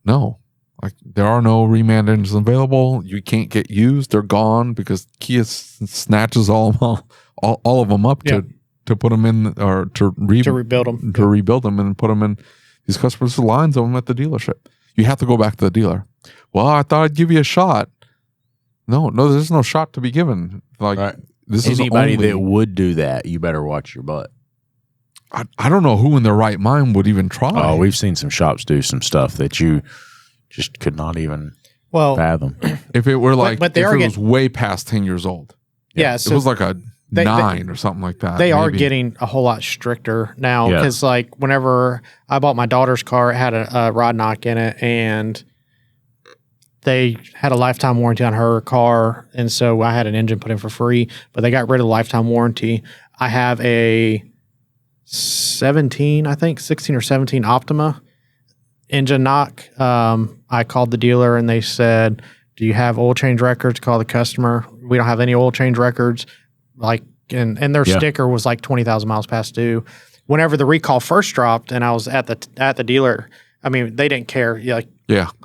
no. Like there are no remand engines available. You can't get used. They're gone because Kia snatches all of them up to put them in or to rebuild them. To rebuild them and put them in. These customers lines of them at the dealership. You have to go back to the dealer. Well, I thought I'd give you a shot. No, there's no shot to be given. Like this is anybody that would do that, you better watch your butt. I don't know who in their right mind would even try. Oh, we've seen some shops do some stuff that you just could not even fathom. If it were like, but if it was way past 10 years old. Yeah, so it was like a 9 or something like that. They are getting a whole lot stricter now because like whenever I bought my daughter's car, it had a rod knock in it, and they had a lifetime warranty on her car, and so I had an engine put in for free, but they got rid of the lifetime warranty. I have a 16 or 17 Optima engine knock. I called the dealer and they said, do you have oil change records? Call the customer. We don't have any oil change records. Like, and their sticker was like 20,000 miles past due. Whenever the recall first dropped and I was at the dealer, I mean, they didn't care.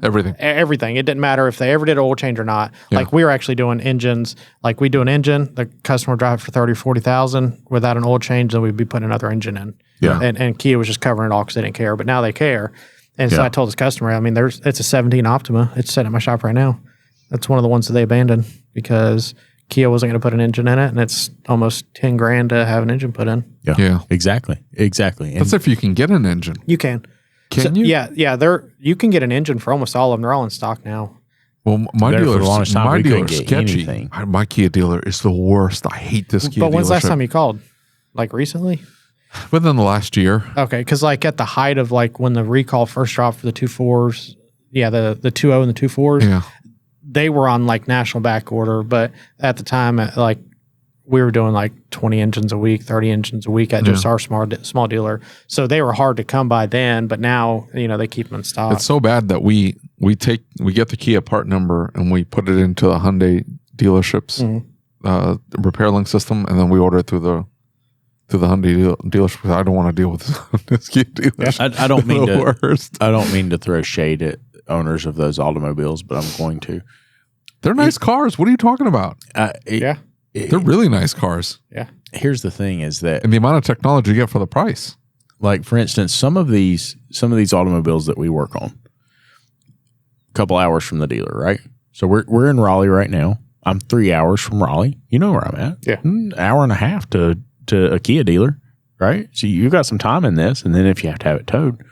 Everything. Everything. It didn't matter if they ever did oil change or not. Yeah. Like we were actually doing engines. Like we do an engine, the customer would drive for 30 or 40,000 without an oil change, then we'd be putting another engine in. Yeah. And Kia was just covering it all because they didn't care. But now they care. And so I told this customer, I mean, it's a 17 Optima. It's sitting at my shop right now. That's one of the ones that they abandoned because Kia wasn't going to put an engine in it, and it's almost $10,000 to have an engine put in. Yeah. Exactly. And that's if you can get an engine. You can. Can you? Yeah. You can get an engine for almost all of them. They're all in stock now. Well, my dealer's sketchy. Anything. My Kia dealer is the worst. I hate this Kia dealership. But when's the last time you called? Like recently? Within the last year. Okay, because like at the height of like when the recall first dropped for the 2.4s, the 2.0 and the 2.4s, they were on like national back order. But at the time, like we were doing like 20 engines a week, 30 engines a week at just our small dealer. So they were hard to come by then, but now, they keep them in stock. It's so bad that we get the Kia part number and we put it into the Hyundai dealership's repair link system, and then we order it through to the Hyundai dealership. I don't want to deal with this Kia dealership. I don't mean The to. worst. I don't mean to throw shade at owners of those automobiles, but I'm going to. They're nice cars. What are you talking about? Yeah. They're really nice cars. Yeah. Here's the thing: is that And the amount of technology you get for the price. like, for instance, some of these automobiles that we work on, a couple hours from the dealer, right? So we're in Raleigh right now. I'm 3 hours from Raleigh. You know where I'm at. Yeah. An hour and a half to a Kia dealer, right? So you've got some time in this, and then if you have to have it towed,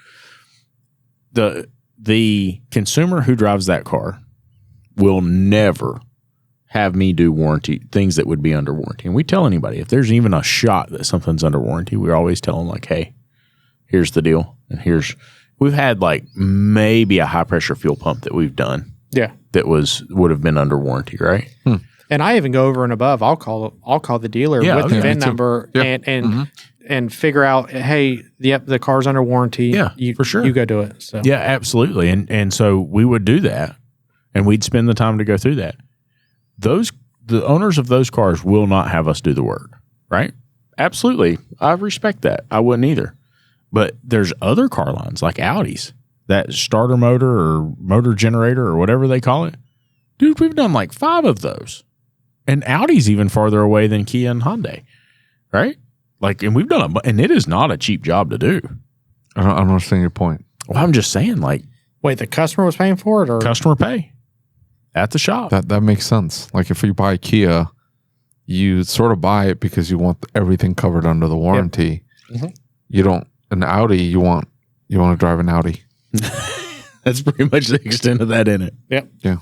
the consumer who drives that car will never have me do warranty things that would be under warranty. And we tell anybody if there's even a shot that something's under warranty, we always tell them like, hey, here's the deal. And we've had like maybe a high pressure fuel pump that we've done. Yeah. That would have been under warranty, right? And I even go over and above. I'll call the dealer with the VIN number and figure out, hey, yep, the car's under warranty. Yeah, for sure. You go do it. So yeah, absolutely. And so we would do that, and we'd spend the time to go through that. The owners of those cars will not have us do the work, right? Absolutely. I respect that. I wouldn't either. But there's other car lines like Audis, that starter motor or motor generator or whatever they call it. Dude, we've done like 5 of those. And Audi's even farther away than Kia and Hyundai, right? Like, and we've done and it is not a cheap job to do. I don't understand your point. Well, I'm just saying, like, wait, the customer was paying for it, or customer pay at the shop. That makes sense. Like if you buy a Kia, you sort of buy it because you want everything covered under the warranty. Yep. Mm-hmm. You don't an Audi. You want to drive an Audi. That's pretty much the extent of that in it. Yep. Yeah.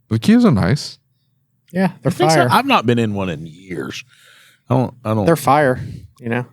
The Kias are nice. Yeah, they're So? fire. I've not been in one in years. I don't. They're fire. You know,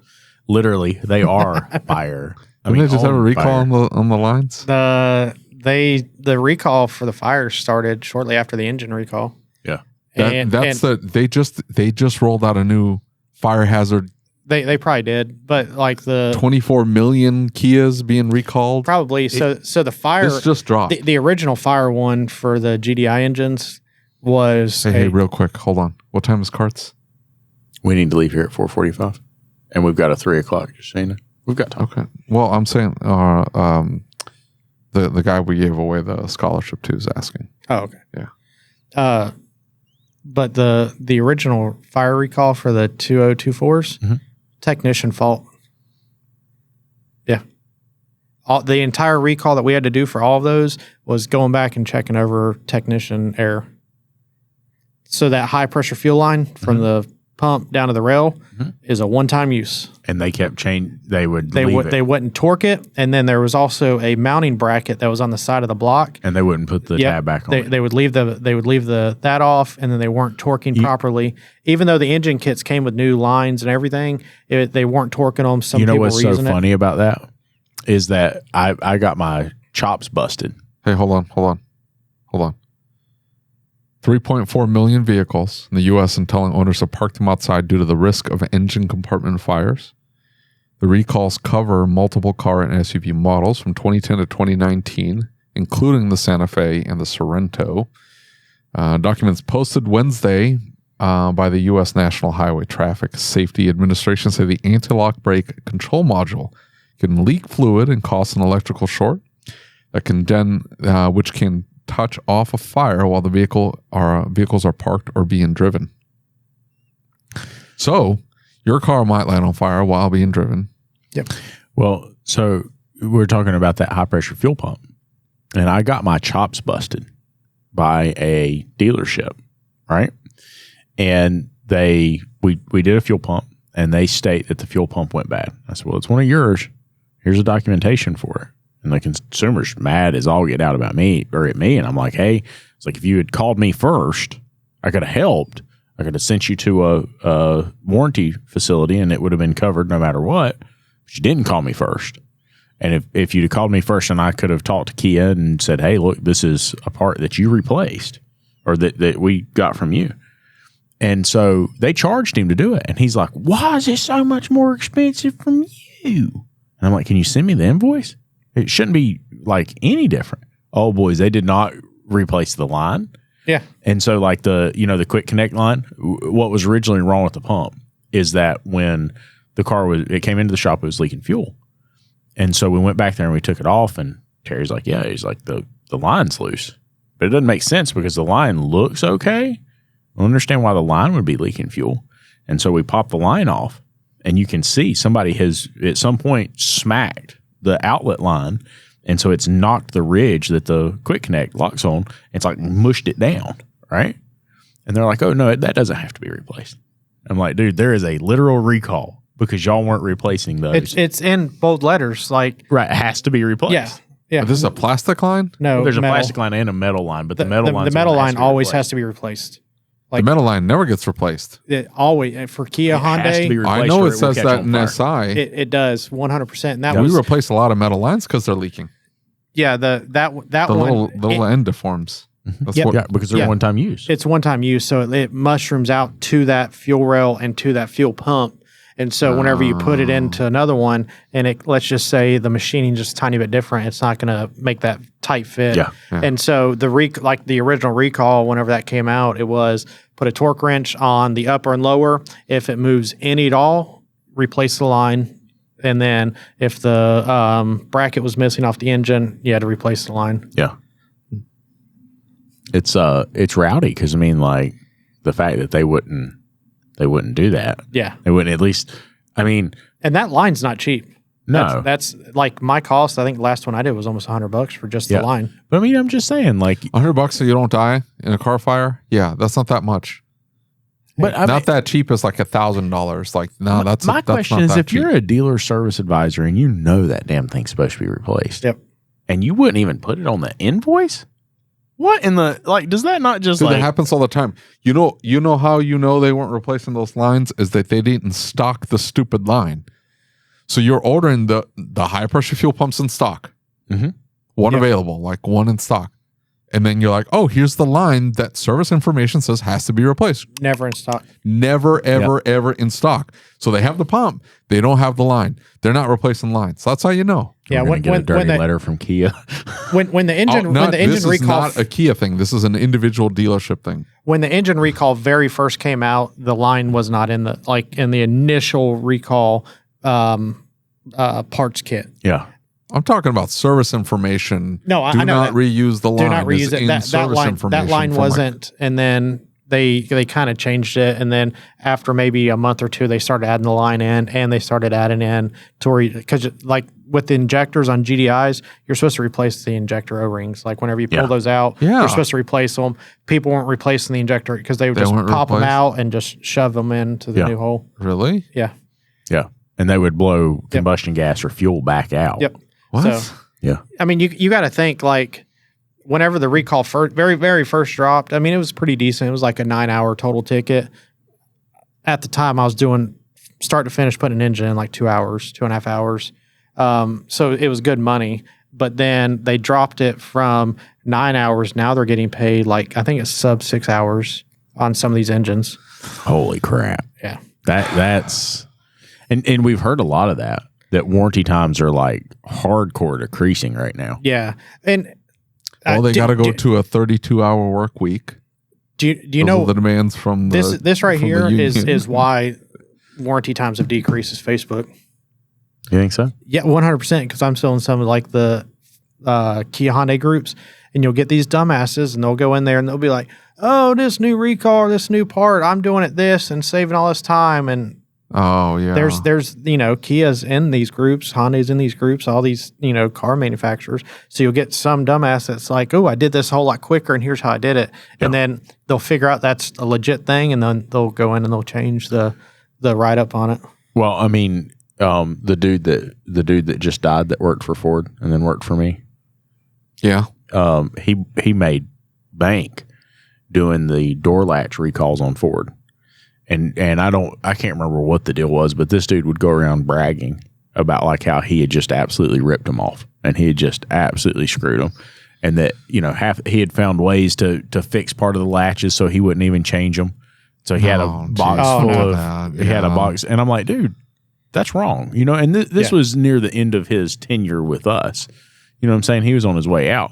literally, they are fire. Didn't they just have a recall fire. on the lines? The recall for the fire started shortly after the engine recall. Yeah, they just rolled out a new fire hazard. They probably did, but like the 24 million Kias being recalled. Probably. So the fire This just dropped. The original fire one for the GDI engines was Hey, real quick, hold on. What time is carts? we need to leave here at 4:45, and we've got a 3 o'clock. Just saying it. We've got time. Okay. Well, I'm saying the guy we gave away the scholarship to is asking. Oh, okay. Yeah. But the original fire recall for the 2024s, technician fault. Yeah. The entire recall that we had to do for all of those was going back and checking over technician error. So that high pressure fuel line from the pump down to the rail is a one-time use. And they kept They wouldn't torque it, and then there was also a mounting bracket that was on the side of the block, and they wouldn't put the tab back on. They would leave that off, and then they weren't torquing properly. Even though the engine kits came with new lines and everything, they weren't torquing them. Some people what's were so using funny about that is that I got my chops busted. Hey, hold on. 3.4 million vehicles in the U.S. and telling owners to park them outside due to the risk of engine compartment fires. The recalls cover multiple car and SUV models from 2010 to 2019, including the Santa Fe and the Sorento. Documents posted Wednesday by the U.S. National Highway Traffic Safety Administration say the anti-lock brake control module can leak fluid and cause an electrical short that can which can touch off a fire while the vehicles are parked or being driven. So your car might light on fire while being driven. Yep. Well, so we're talking about that high pressure fuel pump, and I got my chops busted by a dealership, right? And we did a fuel pump, and they state that the fuel pump went bad. I said, well, it's one of yours. Here's the documentation for it. And the consumer's mad as all get out about me or at me. And I'm like, hey, it's like if you had called me first, I could have helped. I could have sent you to a warranty facility and it would have been covered no matter what. But you didn't call me first. And if you'd have called me first, and I could have talked to Kia and said, hey, look, this is a part that you replaced or that we got from you. And so they charged him to do it. And he's like, why is it so much more expensive from you? And I'm like, can you send me the invoice? It shouldn't be like any different. Oh, boys, they did not replace the line. Yeah. And so like the quick connect line, what was originally wrong with the pump is that when the car it came into the shop, it was leaking fuel. And so we went back there and we took it off, and Terry's like, yeah, he's like, the line's loose. But it doesn't make sense because the line looks okay. I don't understand why the line would be leaking fuel. And so we popped the line off, and you can see somebody has at some point smacked the outlet line. And so it's knocked the ridge that the quick connect locks on. It's like mushed it down, right? And they're like, oh, no, that doesn't have to be replaced. I'm like, dude, there is a literal recall because y'all weren't replacing those. It's in bold letters. Like, right, it has to be replaced. Yeah. Yeah. But this is a plastic line? No, well, there's metal. a plastic line and a metal line, but the metal line always has to be replaced. The metal line never gets replaced. It always for Kia Hyundai. Has to be replaced. I know or it says will that catch in on SI. fire. It does 100%. And that We was replace a lot of metal lines because they're leaking. yeah. That The one little end deforms. That's Yep. what. Yeah, because they're one-time use. it's one time use, so it mushrooms out to that fuel rail and to that fuel pump. And so whenever you put it into another one, and it let's just say the machining just a tiny bit different, it's not going to make that tight fit. Yeah. And so like the original recall, whenever that came out, it was put a torque wrench on the upper and lower. If it moves any at all, replace the line. And then if the bracket was missing off the engine, you had to replace the line. Yeah. It's rowdy because, I mean, like, the fact that they wouldn't do that. Yeah. They wouldn't at least, I mean. And that line's not cheap. No. That's like my cost. I think the last one I did was almost $100 for just the line. But I mean, I'm just saying, like, $100 so you don't die in a car fire? Yeah, that's not that much. But I not that cheap as like $1,000. Like, no, that's my question not is, that if cheap. you're a dealer service advisor and you know that damn thing's supposed to be replaced, Yep. and you wouldn't even put it on the invoice, what in the like? Does that not just Dude, like that happens all the time? You know how you know they weren't replacing those lines is that they didn't stock the stupid line. So you're ordering the high pressure fuel pumps in stock, one available, like one in stock, and then you're like, oh, here's the line that service information says has to be replaced. Never in stock. Never, ever, ever in stock. So they have the pump, they don't have the line. They're not replacing lines. So that's how you know. Yeah, when get a dirty the, letter from Kia? when the engine This recall is not a Kia thing. This is an individual dealership thing. when the engine recall very first came out, the line was not in the initial recall parts kit. Yeah. I'm talking about service information. No, I know not that. reuse the line. Do not reuse it. That line wasn't, and then they kind of changed it, and then after maybe a month or two, they started adding the line in, and they started adding in because like with the injectors on GDIs, you're supposed to replace the injector O-rings. Like whenever you pull those out, you're supposed to replace them. People weren't replacing the injector because they would just pop them out and just shove them into the new hole. Really? Yeah. Yeah. And they would blow combustion gas or fuel back out. Yep. What? So, yeah. I mean, you got to think like whenever the recall very, very first dropped, I mean, it was pretty decent. It was like a 9-hour total ticket. At the time, I was doing start to finish putting an engine in like 2 hours, 2.5 hours. So it was good money. But then they dropped it from 9 hours. Now they're getting paid like, I think it's sub 6 hours on some of these engines. Holy crap. Yeah. That's, and we've heard a lot of that warranty times are like hardcore decreasing right now. Yeah. And they got to go to a 32-hour work week. Do you know the demands from this right here is why warranty times have decreased is Facebook. You think so? Yeah, 100%. Because I'm still in some of like the Kia Hyundai groups, and you'll get these dumbasses, and they'll go in there and they'll be like, "Oh, this new recall, this new part, I'm doing it this and saving all this time." And oh yeah, there's Kia's in these groups, Hyundai's in these groups, all these car manufacturers. So you'll get some dumbass that's like, "Oh, I did this a whole lot quicker, and here's how I did it," and then they'll figure out that's a legit thing, and then they'll go in and they'll change the write up on it. Well, I mean, the dude that just died that worked for Ford and then worked for me. Yeah. He made bank doing the door latch recalls on Ford. And I can't remember what the deal was, but this dude would go around bragging about like how he had just absolutely ripped them off and he had just absolutely screwed them. And that, he had found ways to fix part of the latches so he wouldn't even change them. So he had a box full of, he had a box. And I'm like, dude, that's wrong. And this was near the end of his tenure with us. You know what I'm saying? He was on his way out.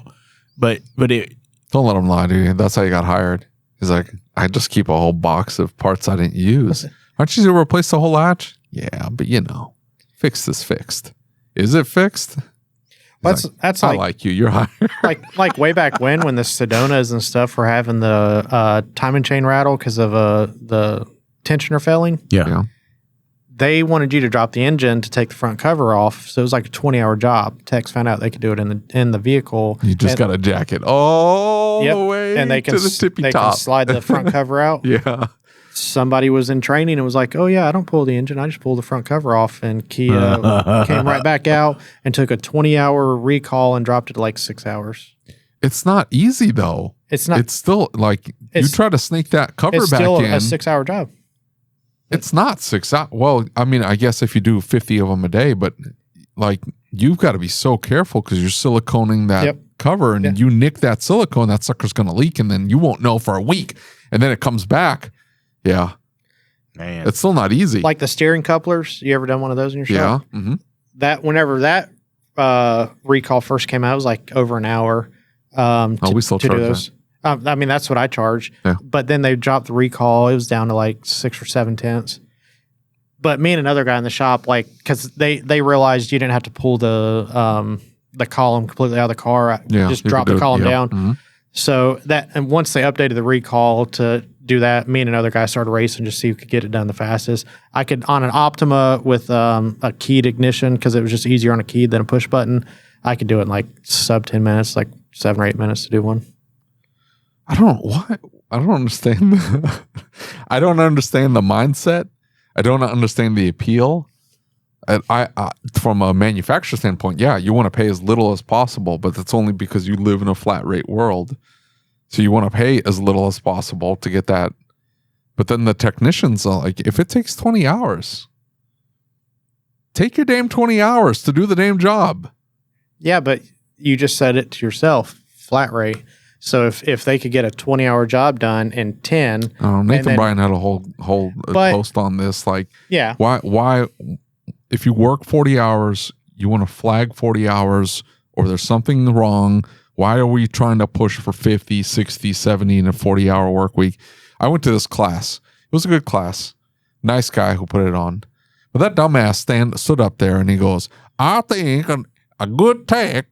But it. Don't let him lie to you. That's how you got hired. He's like, I just keep a whole box of parts I didn't use. Aren't you to replace the whole latch? Yeah, but fixed is fixed. Is it fixed? That's I like you. You're higher. like way back when the Sedonas and stuff were having the timing chain rattle because of the tensioner failing. Yeah. They wanted you to drop the engine to take the front cover off, so it was like a 20-hour job. Techs found out they could do it in the vehicle. You just got to jack it all the way and they can, to the tippy they top. can slide the front cover out. Yeah. Somebody was in training and was like, "Oh yeah, I don't pull the engine. I just pull the front cover off." And Kia came right back out and took a 20-hour recall and dropped it to like 6 hours. It's not easy though. It's not. It's still like you try to sneak that cover it's back still in. a 6-hour job. It's not 6 hours. Well, I mean, I guess if you do 50 of them a day, but like you've got to be so careful because you're siliconing that cover, and you nick that silicone, that sucker's going to leak, and then you won't know for a week, and then it comes back. Yeah, man, it's still not easy. Like the steering couplers. You ever done one of those in your shop? Yeah. Mm-hmm. That whenever that recall first came out, it was like over an hour. We still charge that. I mean, that's what I charge. Yeah. But then they dropped the recall. It was down to like 6 or 7 tenths. But me and another guy in the shop, like, because they realized you didn't have to pull the column completely out of the car. Just drop the column down. Mm-hmm. So and once they updated the recall to do that, me and another guy started racing just to see who could get it done the fastest. I could, on an Optima with a keyed ignition, because it was just easier on a key than a push button, I could do it in like sub 10 minutes, like 7 or 8 minutes to do one. I don't understand. I don't understand the mindset. I don't understand the appeal. I from a manufacturer standpoint, yeah, you want to pay as little as possible, but that's only because you live in a flat rate world. So you want to pay as little as possible to get that. But then the technicians are like, if it takes 20 hours, take your damn 20 hours to do the damn job. Yeah, but you just said it to yourself, flat rate. So if they could get a 20-hour job done in 10. Nathan Bryan had a whole post on this. Like, yeah, why if you work 40 hours, you want to flag 40 hours or there's something wrong. Why are we trying to push for 50, 60, 70 in a 40-hour work week? I went to this class. It was a good class. Nice guy who put it on. But that dumbass stood up there and he goes, I think a good tech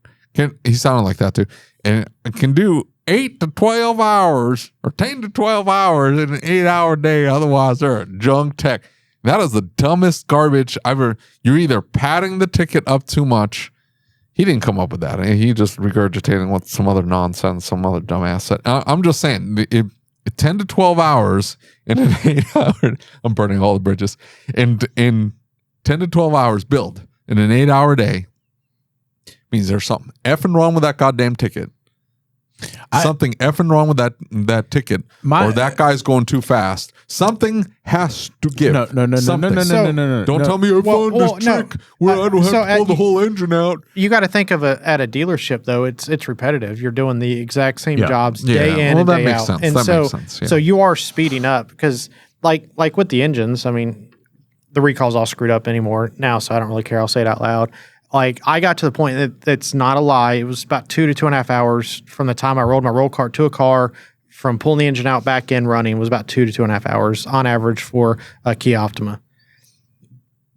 he sounded like that too, and can do 8 to 12 hours or 10 to 12 hours in an 8-hour day. Otherwise, they're a junk tech. That is the dumbest garbage I've ever. You're either padding the ticket up too much. He didn't come up with that. He just regurgitating what some other nonsense, some other dumbass said. I'm just saying, 10 to 12 hours in an 8-hour. I'm burning all the bridges. In 10 to 12 hours build in an 8-hour day means there's something effing wrong with that goddamn ticket. Something effing wrong with that ticket, or that guy's going too fast. Something has to give. No. Don't tell me I found this trick where I don't have to pull the whole engine out. You got to think of it at a dealership, though. It's repetitive. You're doing the exact same jobs day in and day out. Sense. And that makes sense. Yeah. So you are speeding up because, like with the engines, I mean, the recall's all screwed up anymore now, so I don't really care. I'll say it out loud. Like, I got to the point that it's not a lie. It was about 2 to 2.5 hours from the time I rolled my roll cart to a car, from pulling the engine out back in running, was about 2 to 2.5 hours on average for a Kia Optima.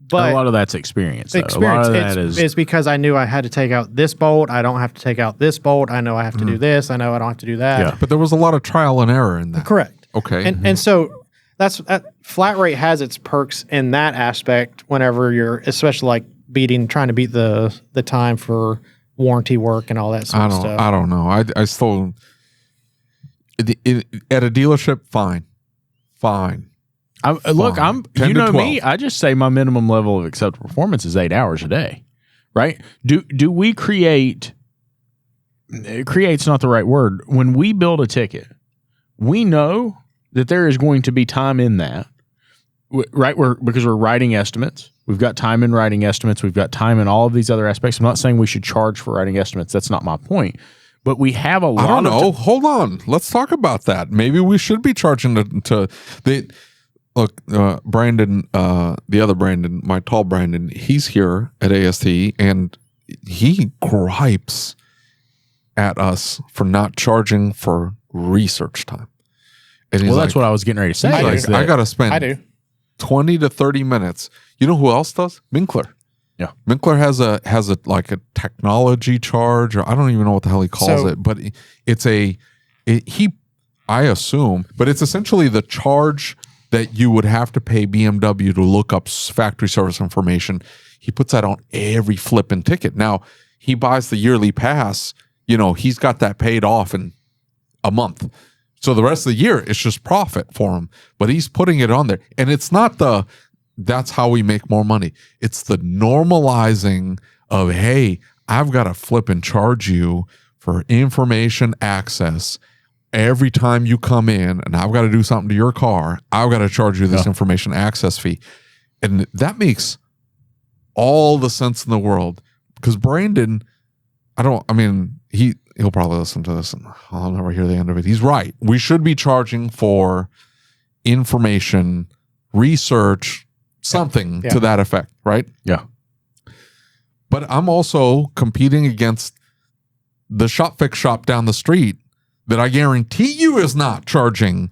But a lot of that's experience. Experience. A lot of that is because I knew I had to take out this bolt. I don't have to take out this bolt. I know I have to do this. I know I don't have to do that. Yeah. But there was a lot of trial and error in that. Correct. Okay. And so that's flat rate has its perks in that aspect whenever you're, especially like trying to beat the time for warranty work and all that sort of stuff. I don't know. I still at a dealership, fine. Look, you know 12. me. I just say my minimum level of acceptable performance is 8 hours a day, right? Do we create? Create's not the right word. When we build a ticket, we know that there is going to be time in that, right? Because we're writing estimates. We've got time in writing estimates. We've got time in all of these other aspects. I'm not saying we should charge for writing estimates. That's not my point. But we have a lot. I don't know. Hold on. Let's talk about that. Maybe we should be charging Brandon, the other Brandon, my tall Brandon. He's here at ASTE, and he gripes at us for not charging for research time. And well, that's what I was getting ready to say. I got to spend. I do. 20 to 30 minutes. You know who else does? Minkler. Yeah. Minkler has a like a technology charge, or I don't even know what the hell he calls it, but I assume, but it's essentially the charge that you would have to pay BMW to look up factory service information. He puts that on every flipping ticket. Now, he buys the yearly pass, he's got that paid off in a month. So the rest of the year, it's just profit for him, but he's putting it on there. And it's not that's how we make more money. It's the normalizing of, hey, I've got to flip and charge you for information access every time you come in, and I've got to do something to your car. I've got to charge you this information access fee. And that makes all the sense in the world, because Brandon, he'll probably listen to this and I'll never hear the end of it. He's right. We should be charging for information, research, something to that effect, right? Yeah. But I'm also competing against the shop fix shop down the street that I guarantee you is not charging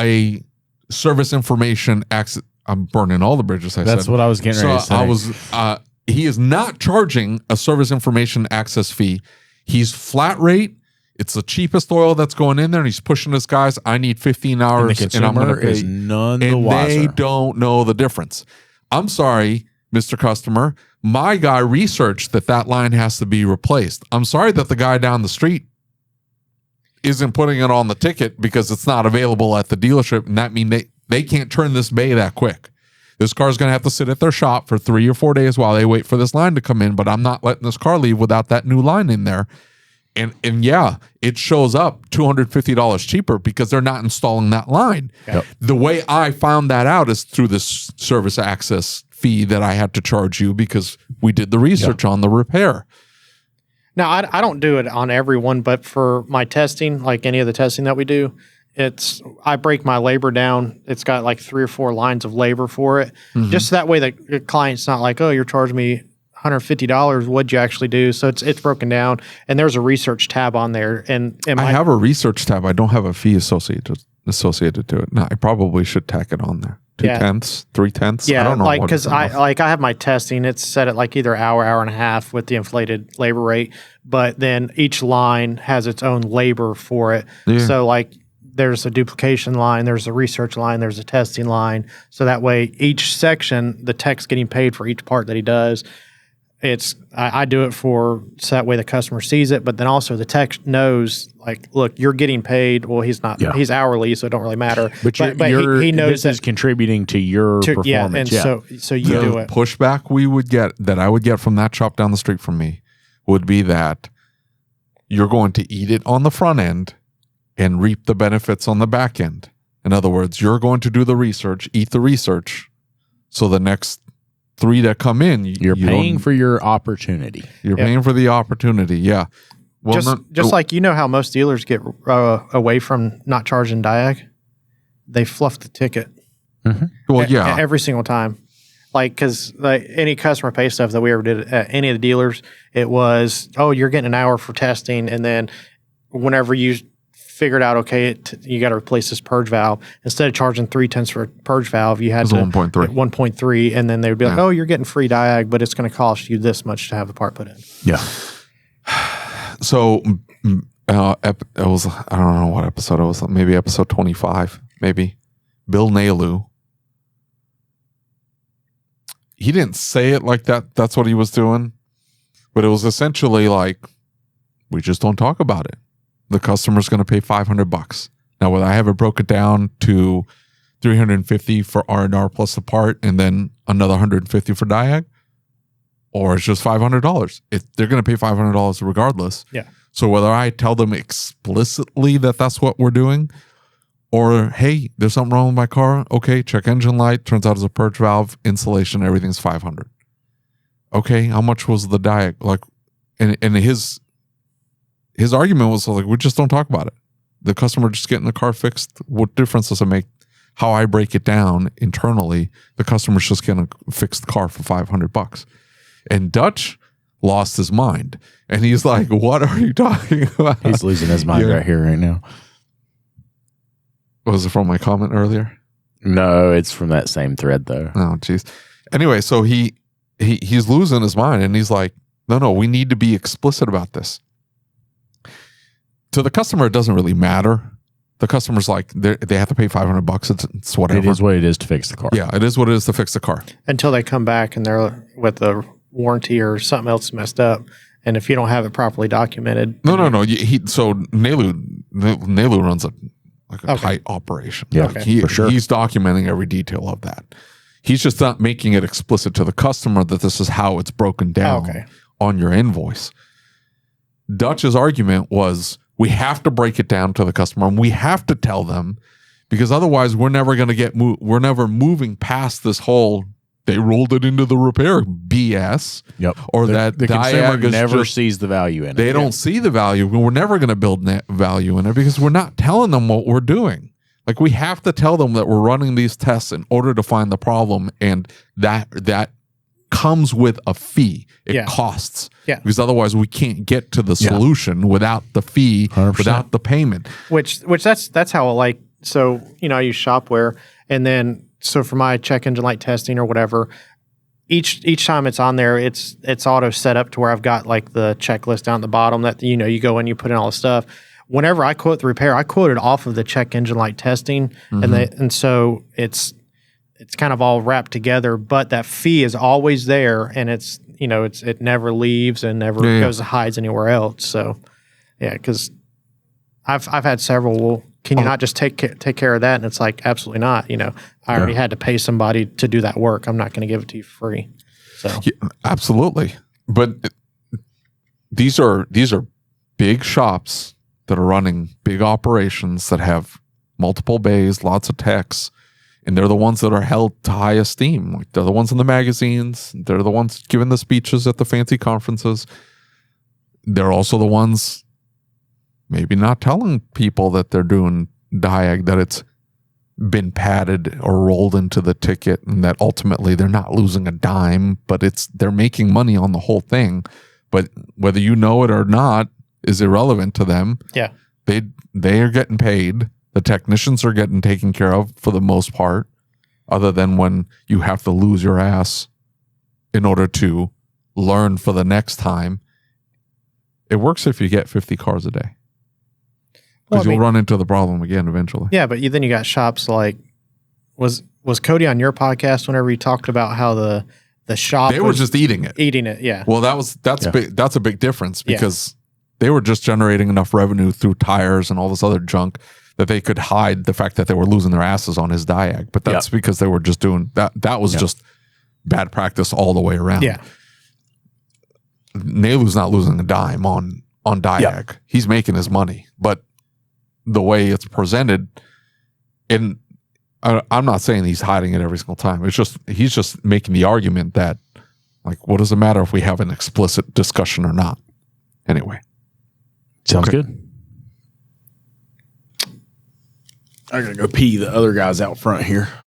a service information access. I'm burning all the bridges. That's what I was getting ready to say. He is not charging a service information access fee. He's flat rate. It's the cheapest oil that's going in there, and he's pushing his guys. I need 15 hours, and I'm going to pay. Is none the and wiser. They don't know the difference. I'm sorry, Mr. Customer. My guy researched that line has to be replaced. I'm sorry that the guy down the street isn't putting it on the ticket because it's not available at the dealership, and that means they can't turn this bay that quick. This car's going to have to sit at their shop for 3 or 4 days while they wait for this line to come in, but I'm not letting this car leave without that new line in there. And yeah, it shows up $250 cheaper because they're not installing that line. Yep. The way I found that out is through this service access fee that I had to charge you because we did the research on the repair. Now, I don't do it on everyone, but for my testing, like any of the testing that we do, I break my labor down. It's got like 3 or 4 lines of labor for it. Mm-hmm. Just that way the client's not like, oh, you're charging me $150. What'd you actually do? So it's broken down, and there's a research tab on there. And I have a research tab. I don't have a fee associated to it. No, I probably should tack it on there. 2/10, 3/10. Yeah, I don't know. like because I have my testing. It's set at like either hour and a half with the inflated labor rate, but then each line has its own labor for it. Yeah. So like there's a duplication line, there's a research line, there's a testing line. So that way each section, the tech's getting paid for each part that he does. I do it so that way the customer sees it, but then also the tech knows, like, look, you're getting paid. Well, he's not. Yeah. He's hourly, so it don't really matter. But he knows this is contributing to your performance. Yeah, and so you do it. Pushback I would get from that shop down the street from me would be that you're going to eat it on the front end and reap the benefits on the back end. In other words, you're going to do the research, eat the research, so the next 3 that come in, you're paying for your opportunity. You're paying for the opportunity, yeah. Well, just like how most dealers get away from not charging diag, they fluff the ticket. Mm-hmm. Well, yeah, every single time. Like, because any customer pay stuff that we ever did at any of the dealers, it was, oh, you're getting an hour for testing, and then whenever you figured out, okay, you got to replace this purge valve. Instead of charging 3/10 for a purge valve, you had to 1.3, and then they would be like, oh, you're getting free diag, but it's going to cost you this much to have the part put in. Yeah. So it was, I don't know what episode it was, maybe episode 25, maybe. Bill Nalu. He didn't say it like that. That's what he was doing. But it was essentially like, we just don't talk about it. The customer's going to pay $500. Now, whether I have it broken down to $350 for R&R plus the part, and then another $150 for diag, or it's just $500. They're going to pay $500 regardless. Yeah. So whether I tell them explicitly that that's what we're doing, or hey, there's something wrong with my car. Okay, check engine light. Turns out it's a purge valve, installation. Everything's $500. Okay, how much was the diag? Like, and his argument was like, we just don't talk about it. The customer just getting the car fixed. What difference does it make how I break it down internally? The customer's just getting a fixed car for $500. And Dutch lost his mind. And he's like, what are you talking about? He's losing his mind right here, right now. Was it from my comment earlier? No, it's from that same thread though. Oh, jeez. Anyway, so he's losing his mind, and he's like, no, we need to be explicit about this. To the customer, it doesn't really matter. The customer's like, they have to pay $500. It's whatever. It is what it is to fix the car. Yeah, it is what it is to fix the car. Until they come back and they're with the warranty or something else messed up. And if you don't have it properly documented. No. So Nelu runs a tight operation. Yeah, for sure. He's documenting every detail of that. He's just not making it explicit to the customer that this is how it's broken down on your invoice. Dutch's argument was, we have to break it down to the customer, and we have to tell them, because otherwise we're never going to we're never moving past this whole they rolled it into the repair BS. Yep. Or the consumer never sees the value in it. They don't see the value. We're never going to build net value in it because we're not telling them what we're doing. Like, we have to tell them that we're running these tests in order to find the problem, and that comes with a fee. It costs. Yeah. Because otherwise we can't get to the solution without the fee, 100%. Without the payment. Which that's how, like, so, I use Shopware, and then so for my check engine light testing or whatever, each time it's on there, it's auto set up to where I've got like the checklist down at the bottom that you go in, you put in all the stuff. Whenever I quote the repair, I quote it off of the check engine light testing, and so it's kind of all wrapped together, but that fee is always there, and it never leaves and never goes hides anywhere else. So because I've had several. Well, can you not just take care of that? And it's like, absolutely not. I already had to pay somebody to do that work. I'm not going to give it to you for free. So absolutely, but these are big shops that are running big operations that have multiple bays, lots of techs. And they're the ones that are held to high esteem. Like, they're the ones in the magazines. They're the ones giving the speeches at the fancy conferences. They're also the ones maybe not telling people that they're doing diag, that it's been padded or rolled into the ticket, and that ultimately they're not losing a dime, but they're making money on the whole thing. But whether you know it or not is irrelevant to them. Yeah. They are getting paid. The technicians are getting taken care of for the most part, other than when you have to lose your ass in order to learn for the next time. It works if you get 50 cars a day. Because you'll run into the problem again eventually. Yeah, but then you got shops like, was Cody on your podcast whenever you talked about how the shop were just eating it. Eating it, yeah. Well, that's a big difference, because they were just generating enough revenue through tires and all this other junk that they could hide the fact that they were losing their asses on his diag. But that's because they were just doing that. That was just bad practice all the way around. Yeah. Nelu's not losing a dime on diag. Yep. He's making his money, but the way it's presented, and I'm not saying he's hiding it every single time. It's just, he's just making the argument that, like, what does it matter if we have an explicit discussion or not? Anyway. Sounds good. I gotta go pee. The other guy's out front here.